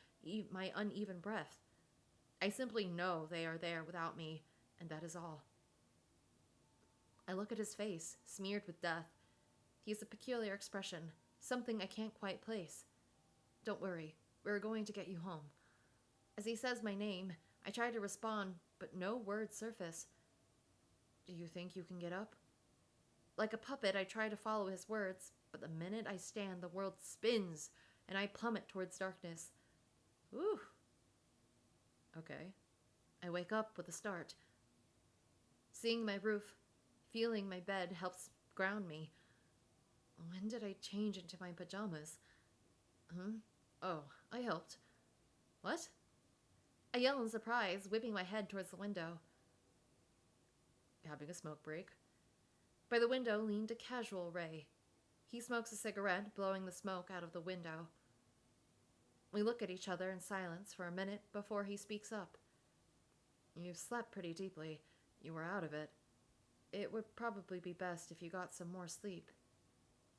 my uneven breath. I simply know they are there without me, and that is all. I look at his face, smeared with death. He has a peculiar expression, something I can't quite place. Don't worry, we're going to get you home. As he says my name, I try to respond, but no words surface. Do you think you can get up? Like a puppet, I try to follow his words, but the minute I stand, the world spins, and I plummet towards darkness. Ooh. Okay. I wake up with a start. Seeing my roof, feeling my bed helps ground me. When did I change into my pajamas? Oh, I helped. What? I yell in surprise, whipping my head towards the window. Having a smoke break. By the window leaned a casual Ray. He smokes a cigarette, blowing the smoke out of the window. We look at each other in silence for a minute before he speaks up. You've slept pretty deeply. You were out of it. It would probably be best if you got some more sleep.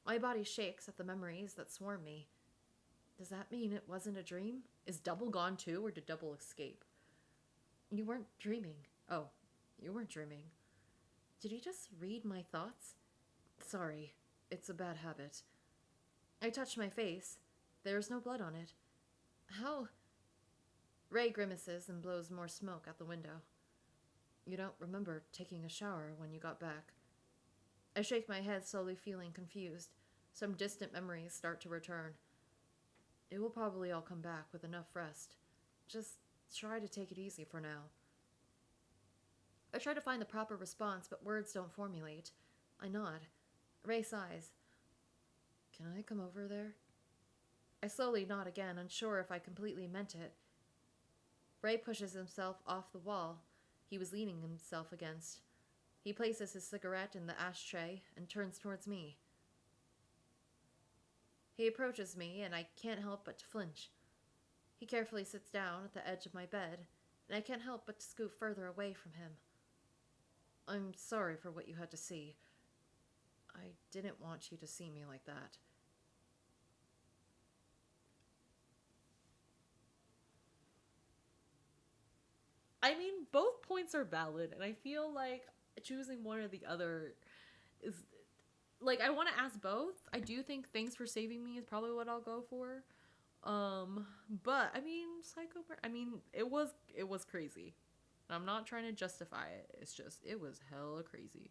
My body shakes at the memories that swarm me. Does that mean it wasn't a dream? Is Double gone too, or did Double escape? You weren't dreaming. Oh, you weren't dreaming. Did he just read my thoughts? Sorry, it's a bad habit. I touch my face. There is no blood on it. How? Ray grimaces and blows more smoke out the window. You don't remember taking a shower when you got back. I shake my head, slowly feeling confused. Some distant memories start to return. It will probably all come back with enough rest. Just try to take it easy for now. I try to find the proper response, but words don't formulate. I nod. Ray sighs. Can I come over there? I slowly nod again, unsure if I completely meant it. Ray pushes himself off the wall he was leaning himself against. He places his cigarette in the ashtray and turns towards me. He approaches me, and I can't help but to flinch. He carefully sits down at the edge of my bed, and I can't help but to scoot further away from him. I'm sorry for what you had to see. I didn't want you to see me like that. I mean, both points are valid, and I feel like choosing one or the other is like, I want to ask both. I do think thanks for saving me is probably what I'll go for. But I mean, it was crazy. I'm not trying to justify it. It's just it was hella crazy.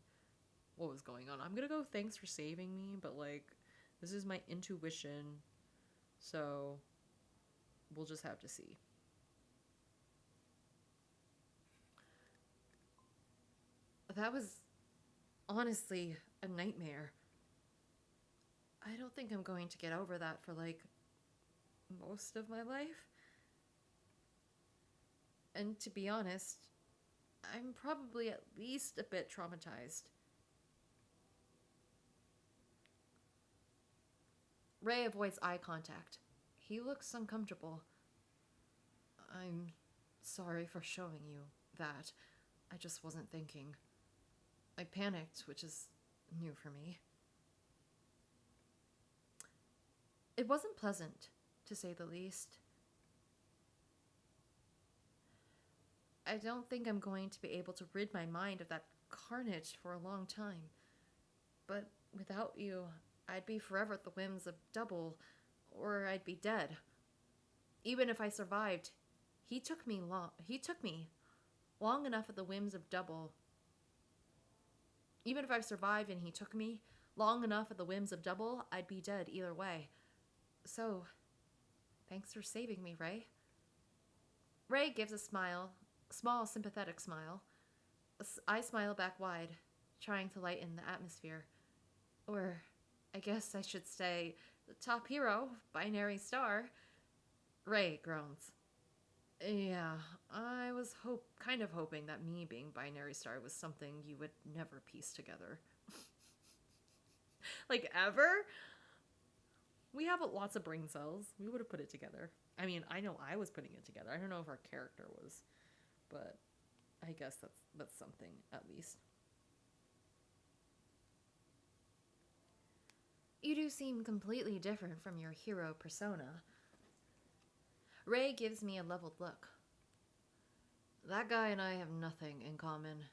What was going on? I'm gonna go thanks for saving me, but like, this is my intuition, so we'll just have to see. That was honestly a nightmare. I don't think I'm going to get over that for like most of my life. And to be honest, I'm probably at least a bit traumatized. Ray avoids eye contact. He looks uncomfortable. I'm sorry for showing you that. I just wasn't thinking. I panicked, which is new for me. It wasn't pleasant, to say the least. I don't think I'm going to be able to rid my mind of that carnage for a long time. But without you, I'd be forever at the whims of Double, or I'd be dead. Even if I survived, he took me long enough at the whims of Double. Even if I survived and he took me long enough at the whims of Double, I'd be dead either way. So, thanks for saving me, Ray. Ray gives a small, sympathetic smile. I smile back wide, trying to lighten the atmosphere. Or, I guess I should say, the top hero, binary star. Ray groans. Yeah, I was kind of hoping that me being binary star was something you would never piece together. Like, ever? We have lots of brain cells. We would have put it together. I mean, I know I was putting it together. I don't know if our character was, but I guess that's something at least. You do seem completely different from your hero persona. Ray gives me a leveled look. That guy and I have nothing in common.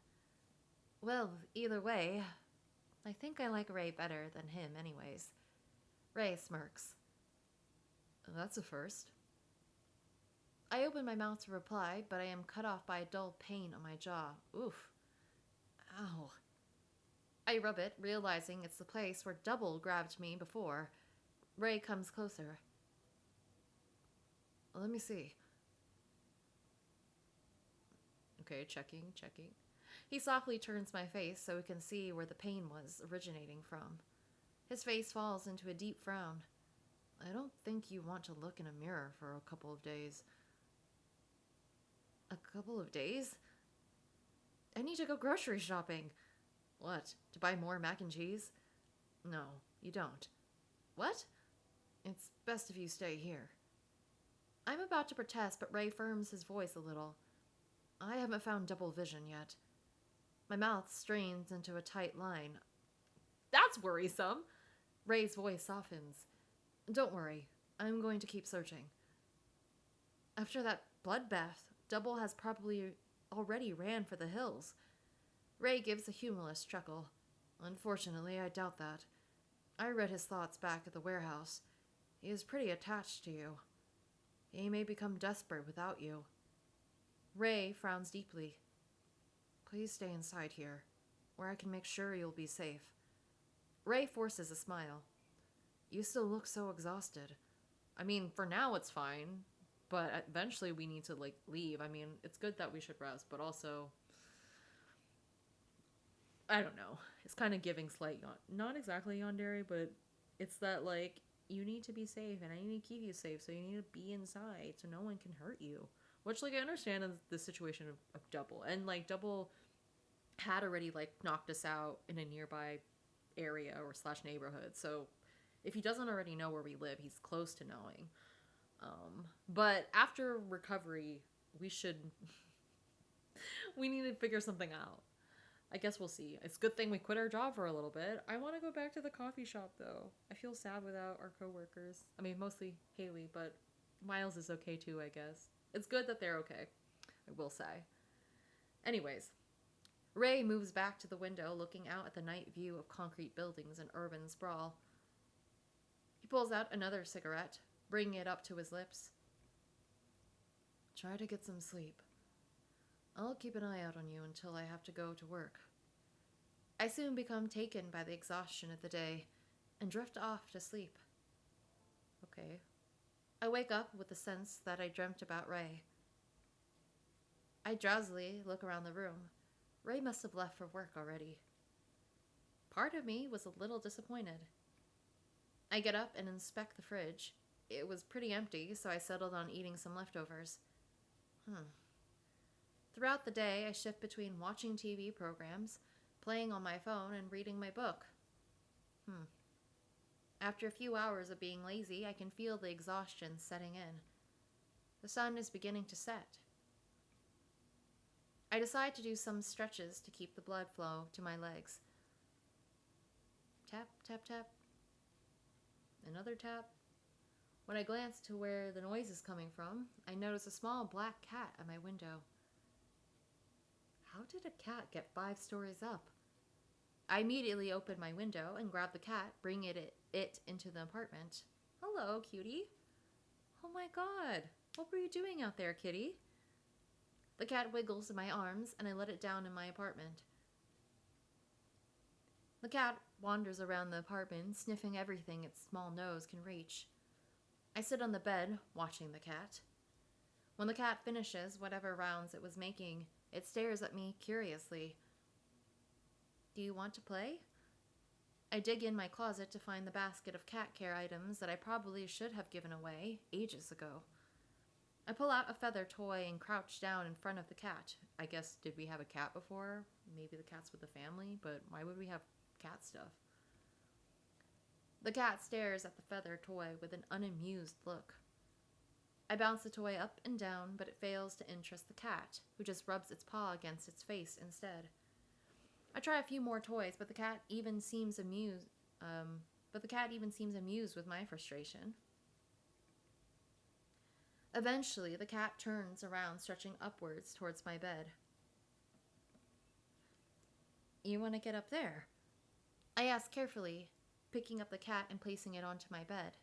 Well, either way, I think I like Ray better than him, anyways. Ray smirks. That's a first. I open my mouth to reply, but I am cut off by a dull pain on my jaw. Oof. Ow. I rub it, realizing it's the place where Double grabbed me before. Ray comes closer. Let me see. Okay, checking. He softly turns my face so we can see where the pain was originating from. His face falls into a deep frown. I don't think you want to look in a mirror for a couple of days. A couple of days? I need to go grocery shopping. What? To buy more mac and cheese? No, you don't. What? It's best if you stay here. I'm about to protest, but Ray firms his voice a little. I haven't found double vision yet. My mouth strains into a tight line. That's worrisome. Ray's voice softens. Don't worry. I'm going to keep searching. After that bloodbath, Double has probably already ran for the hills. Ray gives a humorless chuckle. Unfortunately, I doubt that. I read his thoughts back at the warehouse. He is pretty attached to you. He may become desperate without you. Ray frowns deeply. Please stay inside here, where I can make sure you'll be safe. Ray forces a smile. You still look so exhausted. I mean, for now it's fine, but eventually we need to, leave. I mean, it's good that we should rest, but also, I don't know. It's kind of giving slight, not exactly yandere, but it's that, you need to be safe, and I need to keep you safe, so you need to be inside, so no one can hurt you. Which, I understand in the situation of Double. And, Double had already, knocked us out in a nearby area or slash neighborhood. So, if he doesn't already know where we live, he's close to knowing. But after recovery, we should... we need to figure something out. I guess we'll see. It's a good thing we quit our job for a little bit. I want to go back to the coffee shop, though. I feel sad without our coworkers. I mean, mostly Haley, but Miles is okay too, I guess. It's good that they're okay, I will say. Anyways, Ray moves back to the window, looking out at the night view of concrete buildings and urban sprawl. He pulls out another cigarette, bringing it up to his lips. Try to get some sleep. I'll keep an eye out on you until I have to go to work. I soon become taken by the exhaustion of the day and drift off to sleep. Okay. I wake up with the sense that I dreamt about Ray. I drowsily look around the room. Ray must have left for work already. Part of me was a little disappointed. I get up and inspect the fridge. It was pretty empty, so I settled on eating some leftovers. Throughout the day, I shift between watching TV programs, playing on my phone, and reading my book. After a few hours of being lazy, I can feel the exhaustion setting in. The sun is beginning to set. I decide to do some stretches to keep the blood flow to my legs. Tap, tap, tap. Another tap. When I glance to where the noise is coming from, I notice a small black cat at my window. How did a cat get 5 stories up? I immediately open my window and grab the cat, bringing it into the apartment. Hello, cutie. Oh my god. What were you doing out there, kitty? The cat wiggles in my arms, and I let it down in my apartment. The cat wanders around the apartment, sniffing everything its small nose can reach. I sit on the bed, watching the cat. When the cat finishes whatever rounds it was making, it stares at me curiously. Do you want to play? I dig in my closet to find the basket of cat care items that I probably should have given away ages ago. I pull out a feather toy and crouch down in front of the cat. I guess, did we have a cat before? Maybe the cat's with the family, but why would we have cat stuff? The cat stares at the feather toy with an unamused look. I bounce the toy up and down, but it fails to interest the cat, who just rubs its paw against its face instead. I try a few more toys, but the cat even seems amused. With my frustration. Eventually, the cat turns around, stretching upwards towards my bed. You want to get up there? I ask carefully, picking up the cat and placing it onto my bed.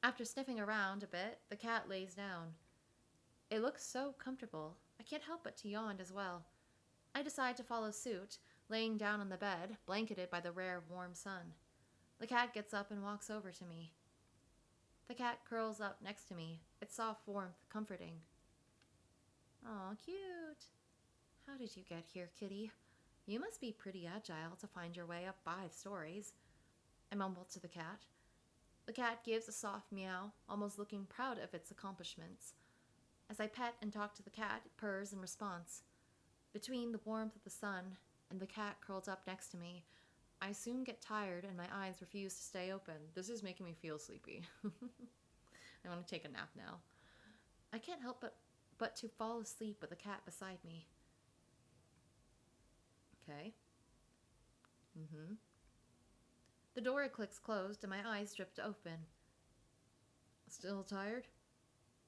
After sniffing around a bit, the cat lays down. It looks so comfortable, I can't help but to yawn as well. I decide to follow suit, laying down on the bed, blanketed by the rare warm sun. The cat gets up and walks over to me. The cat curls up next to me, its soft warmth comforting. Aw, cute. How did you get here, kitty? You must be pretty agile to find your way up 5 stories. I mumble to the cat. The cat gives a soft meow, almost looking proud of its accomplishments. As I pet and talk to the cat, it purrs in response. Between the warmth of the sun and the cat curled up next to me, I soon get tired and my eyes refuse to stay open. This is making me feel sleepy. I want to take a nap now. I can't help but to fall asleep with the cat beside me. Okay. The door clicks closed and my eyes drift open. Still tired?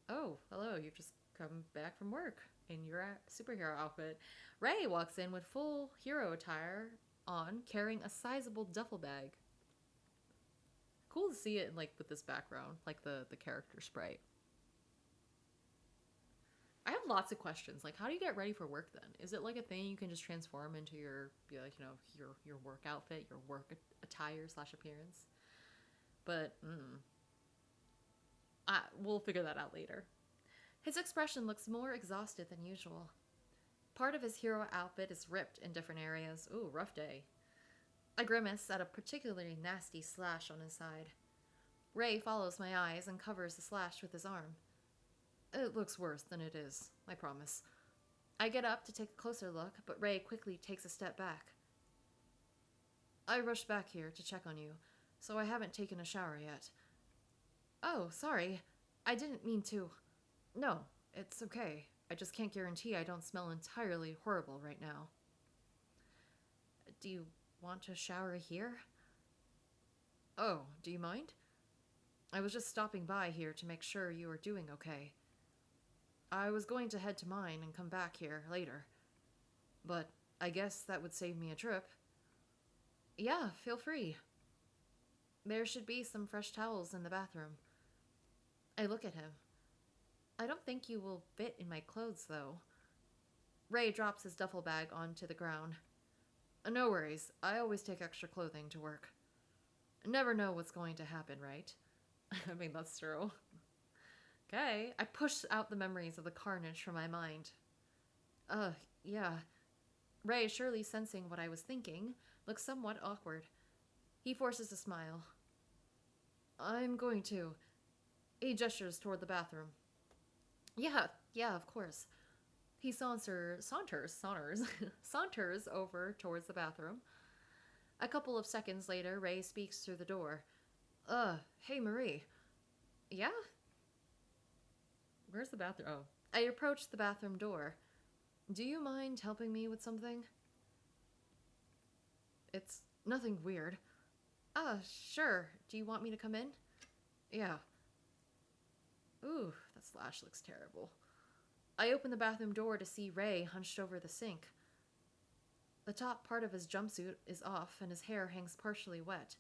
Oh, hello, you've just come back from work in your superhero outfit. Ray walks in with full hero attire on, carrying a sizable duffel bag. Cool to see it in, like, with this background, like the character sprite. I have lots of questions. Like, how do you get ready for work then? Is it like a thing you can just transform into your work outfit, your work attire / appearance? But we'll figure that out later. His expression looks more exhausted than usual. Part of his hero outfit is ripped in different areas. Ooh, rough day. I grimace at a particularly nasty slash on his side. Ray follows my eyes and covers the slash with his arm. It looks worse than it is, I promise. I get up to take a closer look, but Ray quickly takes a step back. I rushed back here to check on you, so I haven't taken a shower yet. Oh, sorry. I didn't mean to. No, it's okay. I just can't guarantee I don't smell entirely horrible right now. Do you want to shower here? Oh, do you mind? I was just stopping by here to make sure you are doing okay. I was going to head to mine and come back here later. But I guess that would save me a trip. Yeah, feel free. There should be some fresh towels in the bathroom. I look at him. I don't think you will fit in my clothes, though. Ray drops his duffel bag onto the ground. No worries, I always take extra clothing to work. Never know what's going to happen, right? I mean, that's true. Okay, I push out the memories of the carnage from my mind. Yeah. Ray, surely sensing what I was thinking, looks somewhat awkward. He forces a smile. I'm going to. He gestures toward the bathroom. Yeah, of course. He saunters over towards the bathroom. A couple of seconds later, Ray speaks through the door. Hey, Marie. Yeah? Where's the bathroom? Oh. I approach the bathroom door. Do you mind helping me with something? It's nothing weird. Sure. Do you want me to come in? Yeah. Ooh, that slash looks terrible. I open the bathroom door to see Ray hunched over the sink. The top part of his jumpsuit is off and his hair hangs partially wet.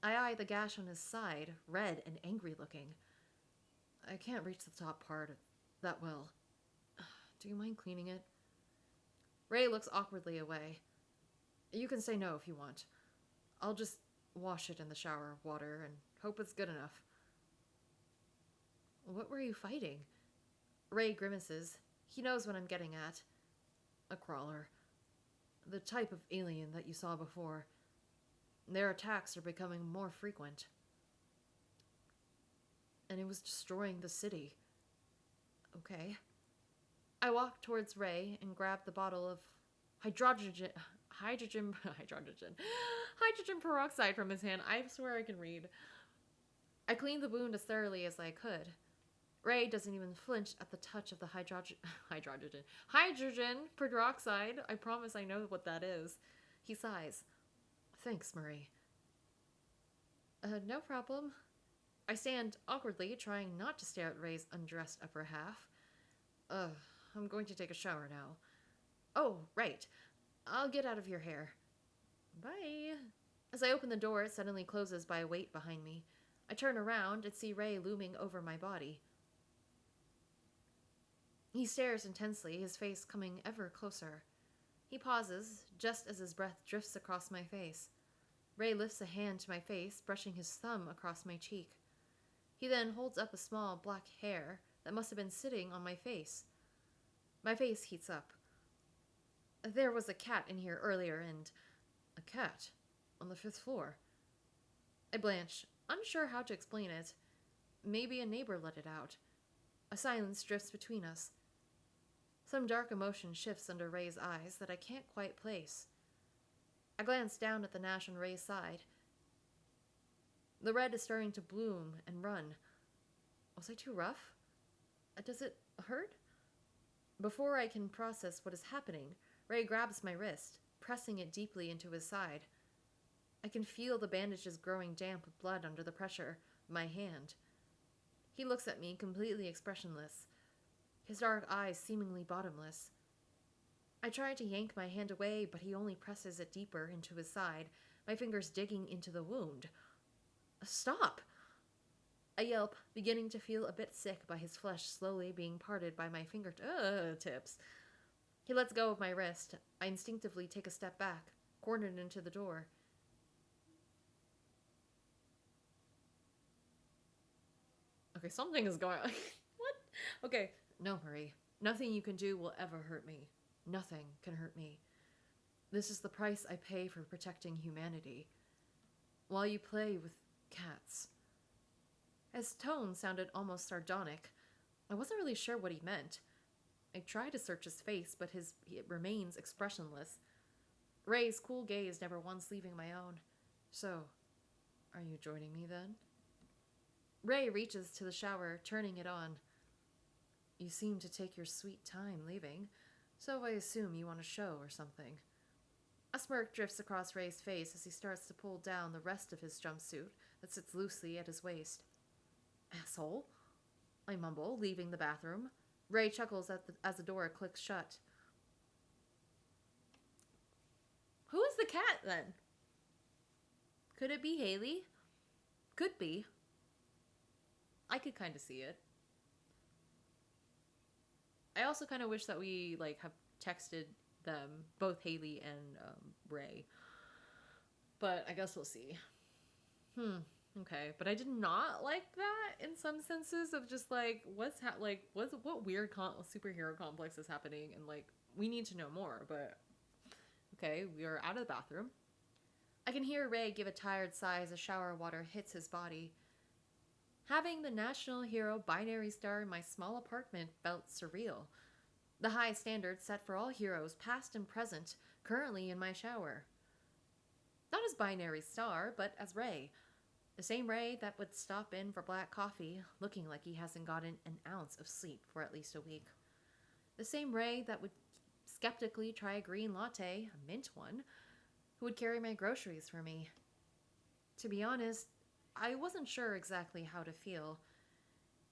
I eye the gash on his side, red and angry looking. I can't reach the top part that well. Do you mind cleaning it? Ray looks awkwardly away. You can say no if you want. I'll just wash it in the shower water and hope it's good enough. What were you fighting? Ray grimaces. He knows what I'm getting at. A crawler. The type of alien that you saw before. Their attacks are becoming more frequent. and it was destroying the city. Okay. I walked towards Ray and grabbed the bottle of hydrogen peroxide from his hand. I swear I can read. I cleaned the wound as thoroughly as I could. Ray doesn't even flinch at the touch of the hydrogen peroxide. I promise I know what that is. He sighs. Thanks, Marie. No problem. I stand awkwardly, trying not to stare at Ray's undressed upper half. I'm going to take a shower now. Oh, right. I'll get out of your hair. Bye. As I open the door, it suddenly closes by a weight behind me. I turn around and see Ray looming over my body. He stares intensely, his face coming ever closer. He pauses, just as his breath drifts across my face. Ray lifts a hand to my face, brushing his thumb across my cheek. He then holds up a small black hair that must have been sitting on my face. My face heats up. There was a cat in here earlier, and a cat on the 5th floor. I blanch, unsure how to explain it. Maybe a neighbor let it out. A silence drifts between us. Some dark emotion shifts under Ray's eyes that I can't quite place. I glance down at the Nash on Ray's side. The red is starting to bloom and run. Was I too rough? Does it hurt? Before I can process what is happening, Ray grabs my wrist, pressing it deeply into his side. I can feel the bandages growing damp with blood under the pressure of my hand. He looks at me completely expressionless, his dark eyes seemingly bottomless. I try to yank my hand away, but he only presses it deeper into his side, my fingers digging into the wound. Stop! I yelp, beginning to feel a bit sick by his flesh slowly being parted by my fingertips. He lets go of my wrist. I instinctively take a step back, cornered into the door. Okay, something is going on. What? Okay. No, Marie. Nothing you can do will ever hurt me. Nothing can hurt me. This is the price I pay for protecting humanity. While you play with cats. His tone sounded almost sardonic. I wasn't really sure what he meant. I tried to search his face, but it remains expressionless. Ray's cool gaze never once leaving my own. So, are you joining me then? Ray reaches to the shower, turning it on. You seem to take your sweet time leaving, so I assume you want a show or something. A smirk drifts across Ray's face as he starts to pull down the rest of his jumpsuit that sits loosely at his waist. Asshole, I mumble, leaving the bathroom. Ray chuckles as the door clicks shut. Who is the cat, then? Could it be Haley? Could be. I could kind of see it. I also kind of wish that we, have texted them, both Haley and Ray. But I guess we'll see. Okay, but I did not like that in some senses of just what weird superhero complex is happening, and we need to know more. But okay, we are out of the bathroom. I can hear Ray give a tired sigh as the shower water hits his body. Having the national hero binary star in my small apartment felt surreal. The high standard set for all heroes, past and present, currently in my shower. Not as binary star, but as Ray. The same Ray that would stop in for black coffee, looking like he hasn't gotten an ounce of sleep for at least a week. The same Ray that would skeptically try a green latte, a mint one, who would carry my groceries for me. To be honest, I wasn't sure exactly how to feel.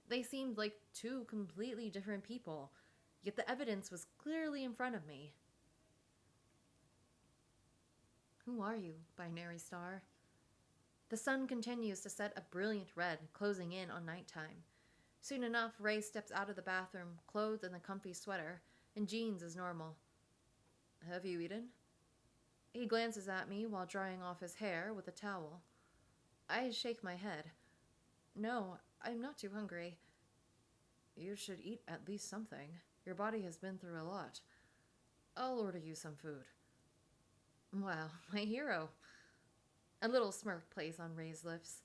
They seemed like two completely different people, yet the evidence was clearly in front of me. Who are you, binary star? The sun continues to set a brilliant red, closing in on nighttime. Soon enough, Ray steps out of the bathroom, clothed in a comfy sweater, and jeans as normal. Have you eaten? He glances at me while drying off his hair with a towel. I shake my head. No, I'm not too hungry. You should eat at least something. Your body has been through a lot. I'll order you some food. Wow, my hero. A little smirk plays on Ray's lips.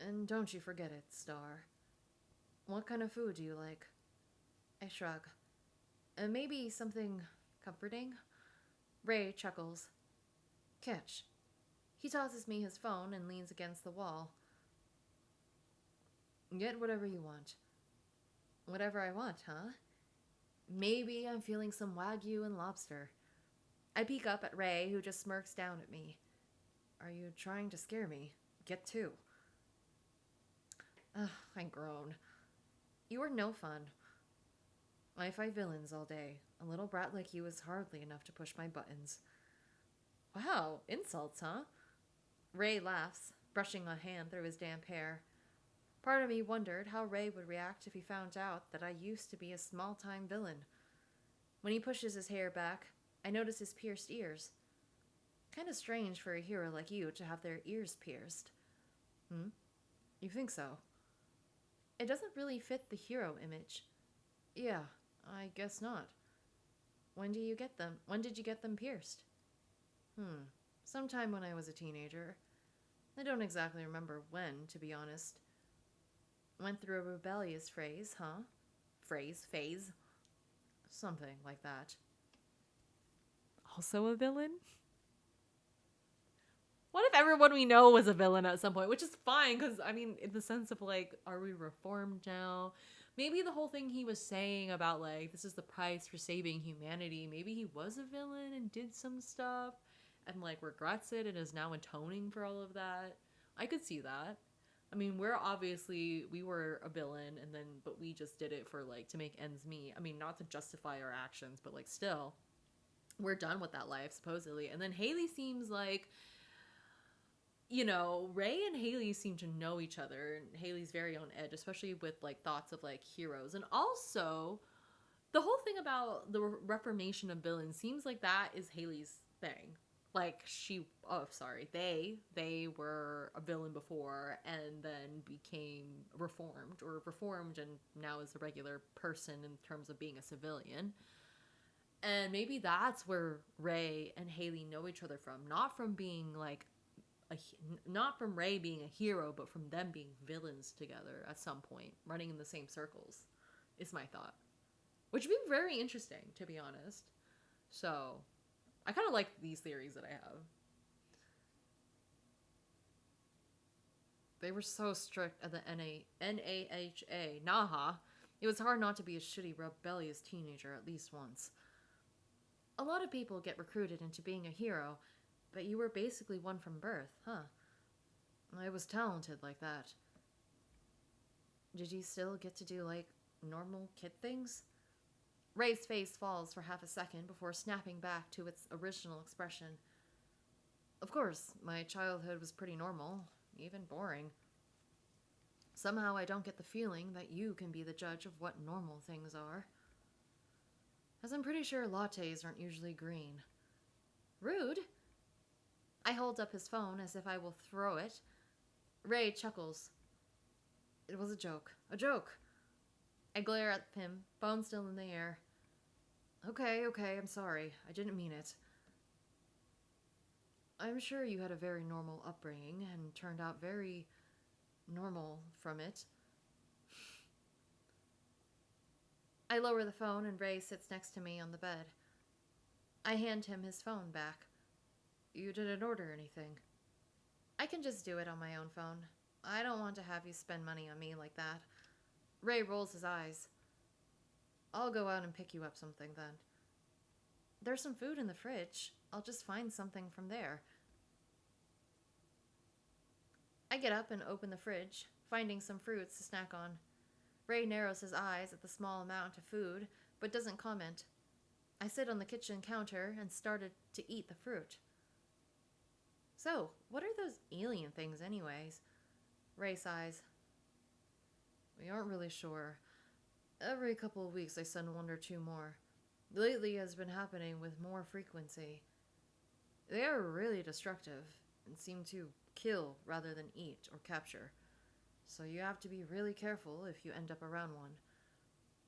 And don't you forget it, Star. What kind of food do you like? I shrug. Maybe something comforting? Ray chuckles. Catch. He tosses me his phone and leans against the wall. Get whatever you want. Whatever I want, huh? Maybe I'm feeling some wagyu and lobster. I peek up at Ray, who just smirks down at me. Are you trying to scare me? Get two. Ugh, I groan. You are no fun. I fight villains all day. A little brat like you is hardly enough to push my buttons. Wow, insults, huh? Ray laughs, brushing a hand through his damp hair. Part of me wondered how Ray would react if he found out that I used to be a small-time villain. When he pushes his hair back, I notice his pierced ears. Kind of strange for a hero like you to have their ears pierced. You think so? It doesn't really fit the hero image. Yeah, I guess not. When do you get them? When did you get them pierced? Sometime when I was a teenager. I don't exactly remember when, to be honest. Went through a rebellious phase, huh? Phase? Something like that. Also a villain? What if everyone we know was a villain at some point? Which is fine, because, I mean, in the sense of, like, are we reformed now? Maybe the whole thing he was saying about, like, this is the price for saving humanity. Maybe he was a villain and did some stuff and, like, regrets it and is now atoning for all of that. I could see that. I mean, we were a villain, but we just did it for, like, to make ends meet. I mean, not to justify our actions, but, like, still, we're done with that life, supposedly. And then Haley seems like, you know, Ray and Haley seem to know each other, and Haley's very on edge, especially with, like, thoughts of, like, heroes. And also, the whole thing about the reformation of villains seems like that is Haley's thing. Like, they were a villain before and then became reformed and now is a regular person in terms of being a civilian. And maybe that's where Ray and Haley know each other from, not from being, like, not from Ray being a hero, but from them being villains together at some point, running in the same circles, is my thought. Which would be very interesting, to be honest. So, I kind of like these theories that I have. They were so strict at the NAHA. Naha. It was hard not to be a shitty, rebellious teenager at least once. A lot of people get recruited into being a hero, but you were basically one from birth, huh? I was talented like that. Did you still get to do, like, normal kid things? Ray's face falls for half a second before snapping back to its original expression. Of course, my childhood was pretty normal, even boring. Somehow I don't get the feeling that you can be the judge of what normal things are. As I'm pretty sure lattes aren't usually green. Rude? I hold up his phone as if I will throw it. Ray chuckles. It was a joke. A joke! I glare at him, phone still in the air. Okay, I'm sorry. I didn't mean it. I'm sure you had a very normal upbringing and turned out very normal from it. I lower the phone and Ray sits next to me on the bed. I hand him his phone back. You didn't order anything. I can just do it on my own phone. I don't want to have you spend money on me like that. Ray rolls his eyes. I'll go out and pick you up something then. There's some food in the fridge. I'll just find something from there. I get up and open the fridge, finding some fruits to snack on. Ray narrows his eyes at the small amount of food, but doesn't comment. I sit on the kitchen counter and started to eat the fruit. So, what are those alien things anyways? Ray sighs. We aren't really sure. Every couple of weeks I send one or two more. Lately it has been happening with more frequency. They are really destructive and seem to kill rather than eat or capture. So you have to be really careful if you end up around one.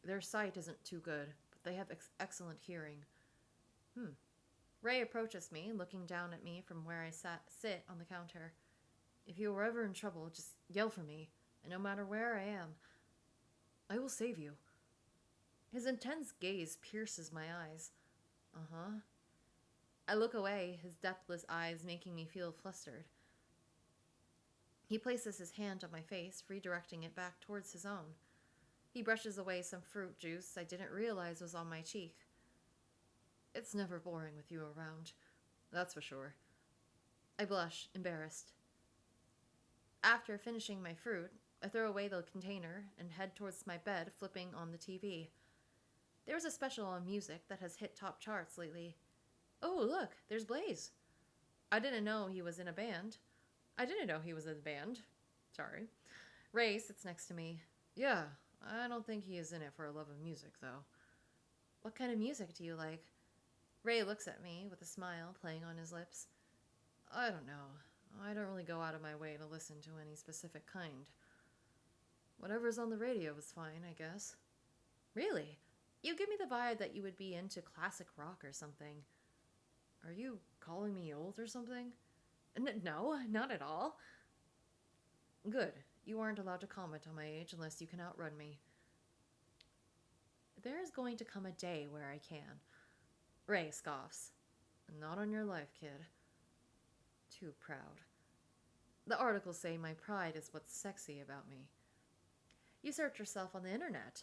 Their sight isn't too good, but they have excellent hearing. Ray approaches me, looking down at me from where I sit on the counter. If you are ever in trouble, just yell for me, and no matter where I am. I will save you. His intense gaze pierces my eyes. Uh-huh. I look away, his depthless eyes making me feel flustered. He places his hand on my face, redirecting it back towards his own. He brushes away some fruit juice I didn't realize was on my cheek. It's never boring with you around, that's for sure. I blush, embarrassed. After finishing my fruit, I throw away the container and head towards my bed, flipping on the TV. There's a special on music that has hit top charts lately. Oh, look, there's Blaze. I didn't know he was in a band. Sorry. Ray sits next to me. Yeah, I don't think he is in it for a love of music, though. What kind of music do you like? Ray looks at me with a smile playing on his lips. I don't know. I don't really go out of my way to listen to any specific kind. Whatever's on the radio is fine, I guess. Really? You give me the vibe that you would be into classic rock or something. Are you calling me old or something? No, not at all. Good. You aren't allowed to comment on my age unless you can outrun me. There is going to come a day where I can. Ray scoffs. Not on your life, kid. Too proud. The articles say my pride is what's sexy about me. You search yourself on the internet.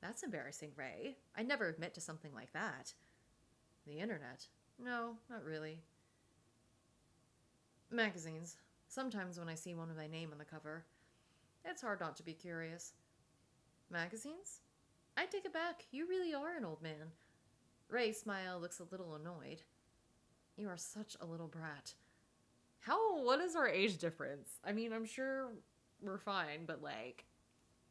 That's embarrassing, Ray. I'd never admit to something like that. The internet? No, not really. Magazines. Sometimes when I see one with my name on the cover, it's hard not to be curious. Magazines? I take it back. You really are an old man. Ray's smile looks a little annoyed. You are such a little brat. What is our age difference? I mean, I'm sure we're fine, but like,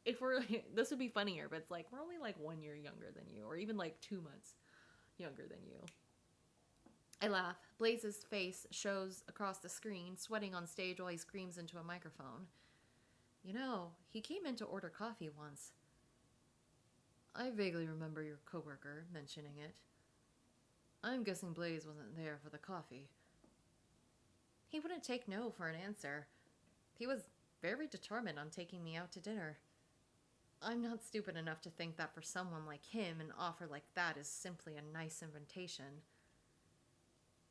if we're, this would be funnier, but it's like, we're only like 1 year younger than you, or even like 2 months younger than you. I laugh. Blaze's face shows across the screen, sweating on stage while he screams into a microphone. You know, he came in to order coffee once. I vaguely remember your coworker mentioning it. I'm guessing Blaze wasn't there for the coffee. He wouldn't take no for an answer. He was very determined on taking me out to dinner. I'm not stupid enough to think that for someone like him, an offer like that is simply a nice invitation.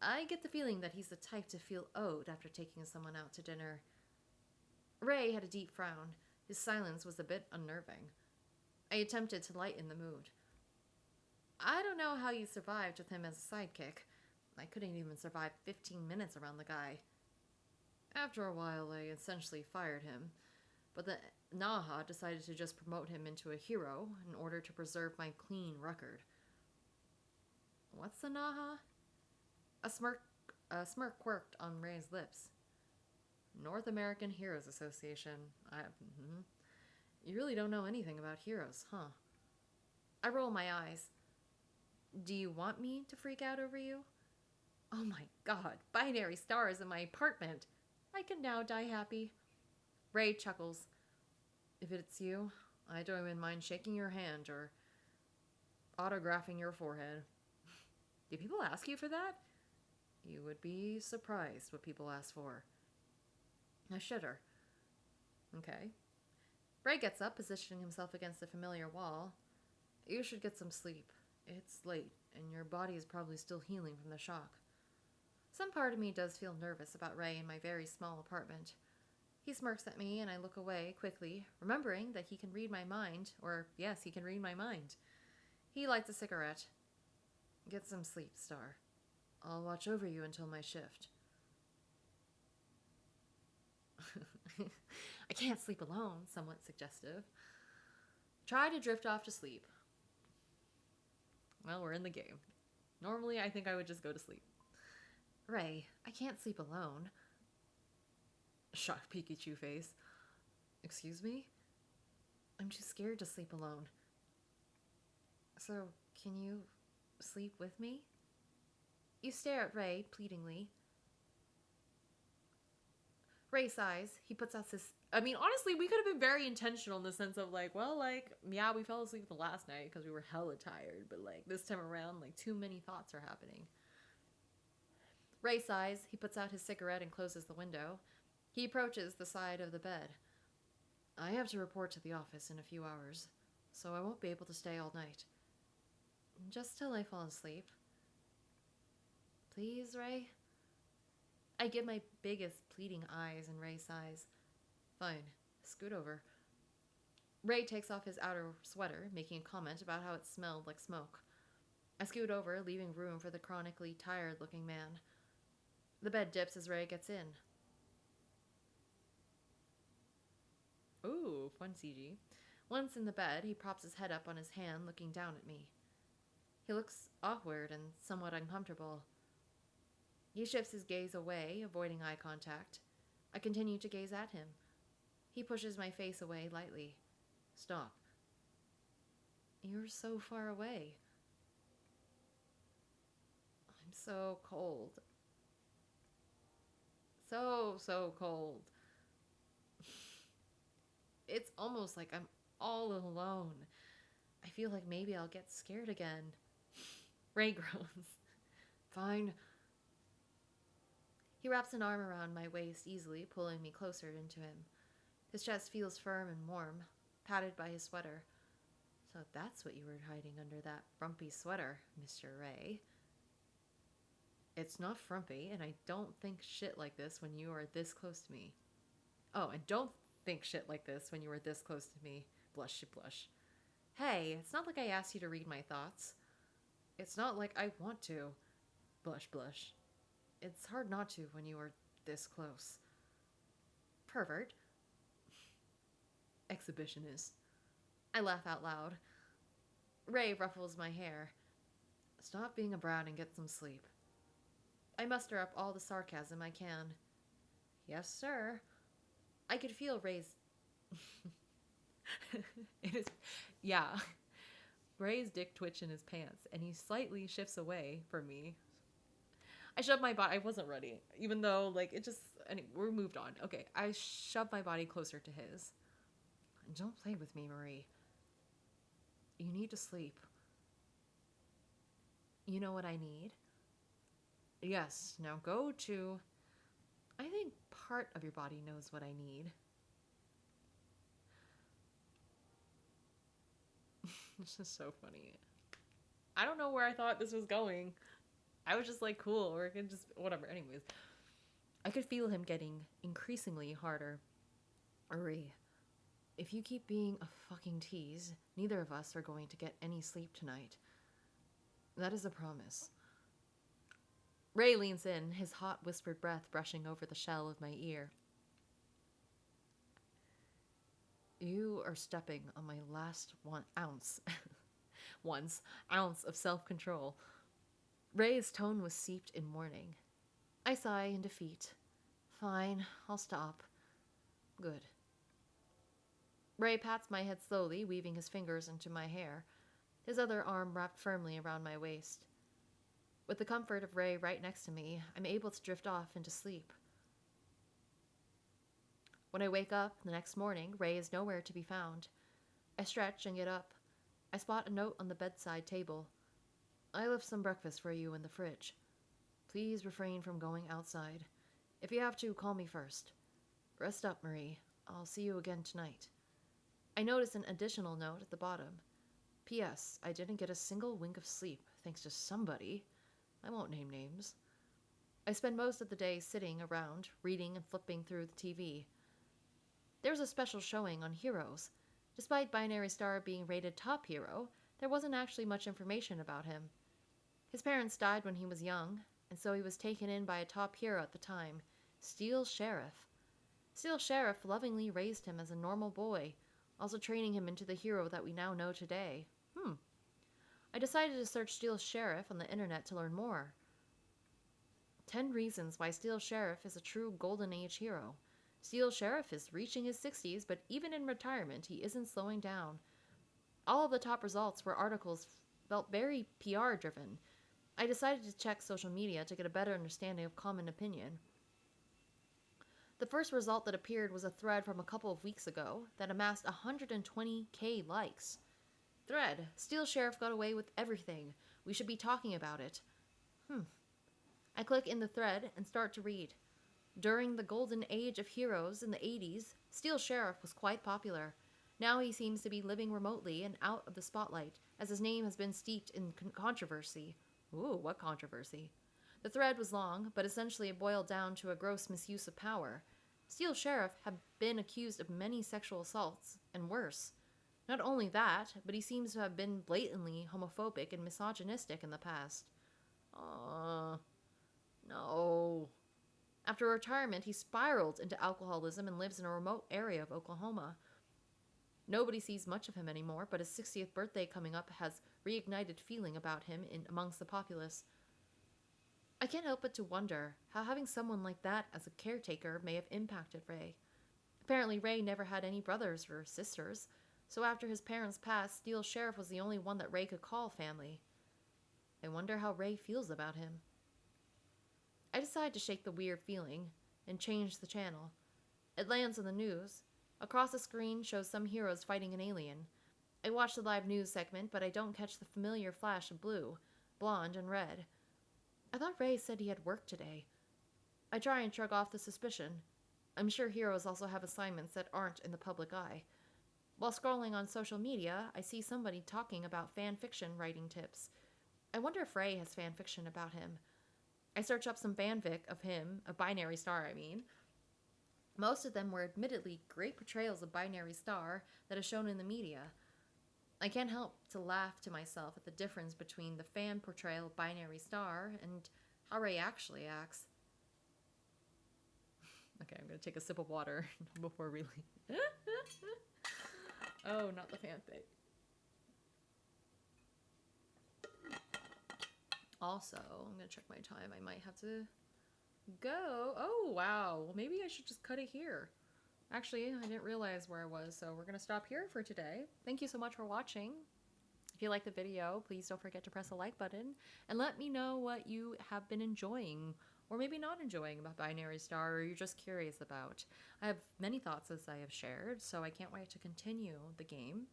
I get the feeling that he's the type to feel owed after taking someone out to dinner. Ray had a deep frown. His silence was a bit unnerving. I attempted to lighten the mood. I don't know how you survived with him as a sidekick. I couldn't even survive 15 minutes around the guy. After a while, I essentially fired him, but the Naha decided to just promote him into a hero in order to preserve my clean record. What's the Naha? A smirk quirked on Ray's lips. North American Heroes Association. You really don't know anything about heroes, huh? I roll my eyes. Do you want me to freak out over you? Oh my god, binary stars in my apartment. I can now die happy. Ray chuckles. If it's you, I don't even mind shaking your hand or autographing your forehead. Do people ask you for that? You would be surprised what people ask for. I shudder. Okay. Ray gets up, positioning himself against the familiar wall. You should get some sleep. It's late, and your body is probably still healing from the shock. Some part of me does feel nervous about Ray in my very small apartment. He smirks at me, and I look away quickly, remembering that he can read my mind, or yes, he can read my mind. He lights a cigarette. Get some sleep, Star. I'll watch over you until my shift. I can't sleep alone, somewhat suggestive. Try to drift off to sleep. Well, we're in the game. Normally, I think I would just go to sleep. Ray, I can't sleep alone. Shocked Pikachu face. Excuse me? I'm too scared to sleep alone. So, can you sleep with me? You stare at Ray pleadingly. Ray sighs. He puts out his... honestly, we could have been very intentional in the sense of yeah, we fell asleep the last night because we were hella tired, but this time around, too many thoughts are happening. Ray sighs. He puts out his cigarette and closes the window. He approaches the side of the bed. I have to report to the office in a few hours. so I won't be able to stay all night. Just till I fall asleep. Please, Ray? I give my biggest pleading eyes, and Ray sighs. Fine, scoot over. Ray takes off his outer sweater, making a comment about how it smelled like smoke. I scoot over, leaving room for the chronically tired-looking man. The bed dips as Ray gets in. Ooh, fun CG. Once in the bed, he props his head up on his hand, looking down at me. He looks awkward and somewhat uncomfortable. He shifts his gaze away, avoiding eye contact. I continue to gaze at him. He pushes my face away lightly. Stop. You're so far away. I'm so cold. So cold. It's almost like I'm all alone. I feel like maybe I'll get scared again. Ray groans. Fine. He wraps an arm around my waist easily, pulling me closer into him. His chest feels firm and warm, padded by his sweater. So that's what you were hiding under that frumpy sweater, Mr. Ray. It's not frumpy, and I don't think shit like this when you are this close to me. Oh, and don't think shit like this when you are this close to me. Blush, blush. Hey, it's not like I asked you to read my thoughts. It's not like I want to. Blush, blush. It's hard not to when you are this close. Pervert. Exhibitionist. I laugh out loud. Ray ruffles my hair. Stop being a brat and get some sleep. I muster up all the sarcasm I can. Yes, sir. I could feel Ray's... It is... Yeah. Ray's dick twitch in his pants, and he slightly shifts away from me. I shoved my body... I wasn't ready. Even though, like, it just... Anyway, we're moved on. Okay, I shoved my body closer to his. Don't play with me, Marie. You need to sleep. You know what I need? Yes, now go to... I think part of your body knows what I need. This is so funny. I don't know where I thought this was going. I was just like, cool, or it could just... Whatever, anyways. I could feel him getting increasingly harder. Marie, if you keep being a fucking tease, neither of us are going to get any sleep tonight. That is a promise. Ray leans in, his hot whispered breath brushing over the shell of my ear. You are stepping on my last ounce of self-control. Ray's tone was seeped in mourning. I sigh in defeat. Fine, I'll stop. Good. Ray pats my head slowly, weaving his fingers into my hair, his other arm wrapped firmly around my waist. With the comfort of Ray right next to me, I'm able to drift off into sleep. When I wake up the next morning, Ray is nowhere to be found. I stretch and get up. I spot a note on the bedside table. I left some breakfast for you in the fridge. Please refrain from going outside. If you have to, call me first. Rest up, Marie. I'll see you again tonight. I notice an additional note at the bottom. P.S. I didn't get a single wink of sleep, thanks to somebody. I won't name names. I spend most of the day sitting around, reading and flipping through the TV. There was a special showing on Heroes. Despite Binary Star being rated top hero, there wasn't actually much information about him. His parents died when he was young, and so he was taken in by a top hero at the time, Steel Sheriff. Steel Sheriff lovingly raised him as a normal boy, also training him into the hero that we now know today. I decided to search Steel Sheriff on the internet to learn more. 10 reasons why Steel Sheriff is a true Golden Age hero. Steel Sheriff is reaching his 60s, but even in retirement, he isn't slowing down. All of the top results were articles felt very PR-driven. I decided to check social media to get a better understanding of common opinion. The first result that appeared was a thread from a couple of weeks ago that amassed 120,000 likes. Thread, Steel Sheriff got away with everything. We should be talking about it. I click in the thread and start to read. During the golden age of heroes in the 80s, Steel Sheriff was quite popular. Now he seems to be living remotely and out of the spotlight, as his name has been steeped in controversy. Ooh, what controversy? The thread was long, but essentially it boiled down to a gross misuse of power. Steele Sheriff had been accused of many sexual assaults, and worse. Not only that, but he seems to have been blatantly homophobic and misogynistic in the past. No. After retirement, he spiraled into alcoholism and lives in a remote area of Oklahoma. Nobody sees much of him anymore, but his 60th birthday coming up has reignited feeling about him amongst the populace. I can't help but to wonder how having someone like that as a caretaker may have impacted Ray. Apparently, Ray never had any brothers or sisters, so after his parents passed, Steele Sheriff was the only one that Ray could call family. I wonder how Ray feels about him. I decide to shake the weird feeling and change the channel. It lands on the news. Across the screen shows some heroes fighting an alien. I watch the live news segment, but I don't catch the familiar flash of blue, blonde, and red. I thought Ray said he had work today. I try and shrug off the suspicion. I'm sure heroes also have assignments that aren't in the public eye. While scrolling on social media, I see somebody talking about fan fiction writing tips. I wonder if Ray has fan fiction about him. I search up some fanfic of him, a binary star, I mean. Most of them were admittedly great portrayals of binary star that is shown in the media. I can't help to laugh to myself at the difference between the fan portrayal of binary star and how Ray actually acts. Okay, I'm going to take a sip of water before we leave. Oh, not the fanfic. Also, I'm going to check my time. I might have to go. Oh, wow. Well, maybe I should just cut it here. Actually, I didn't realize where I was, so we're going to stop here for today. Thank you so much for watching. If you liked the video, please don't forget to press the like button and let me know what you have been enjoying or maybe not enjoying about Binary Star, or you're just curious about. I have many thoughts as I have shared, so I can't wait to continue the game,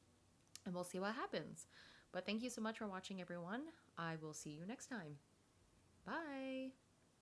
and we'll see what happens. But thank you so much for watching, everyone. I will see you next time. Bye!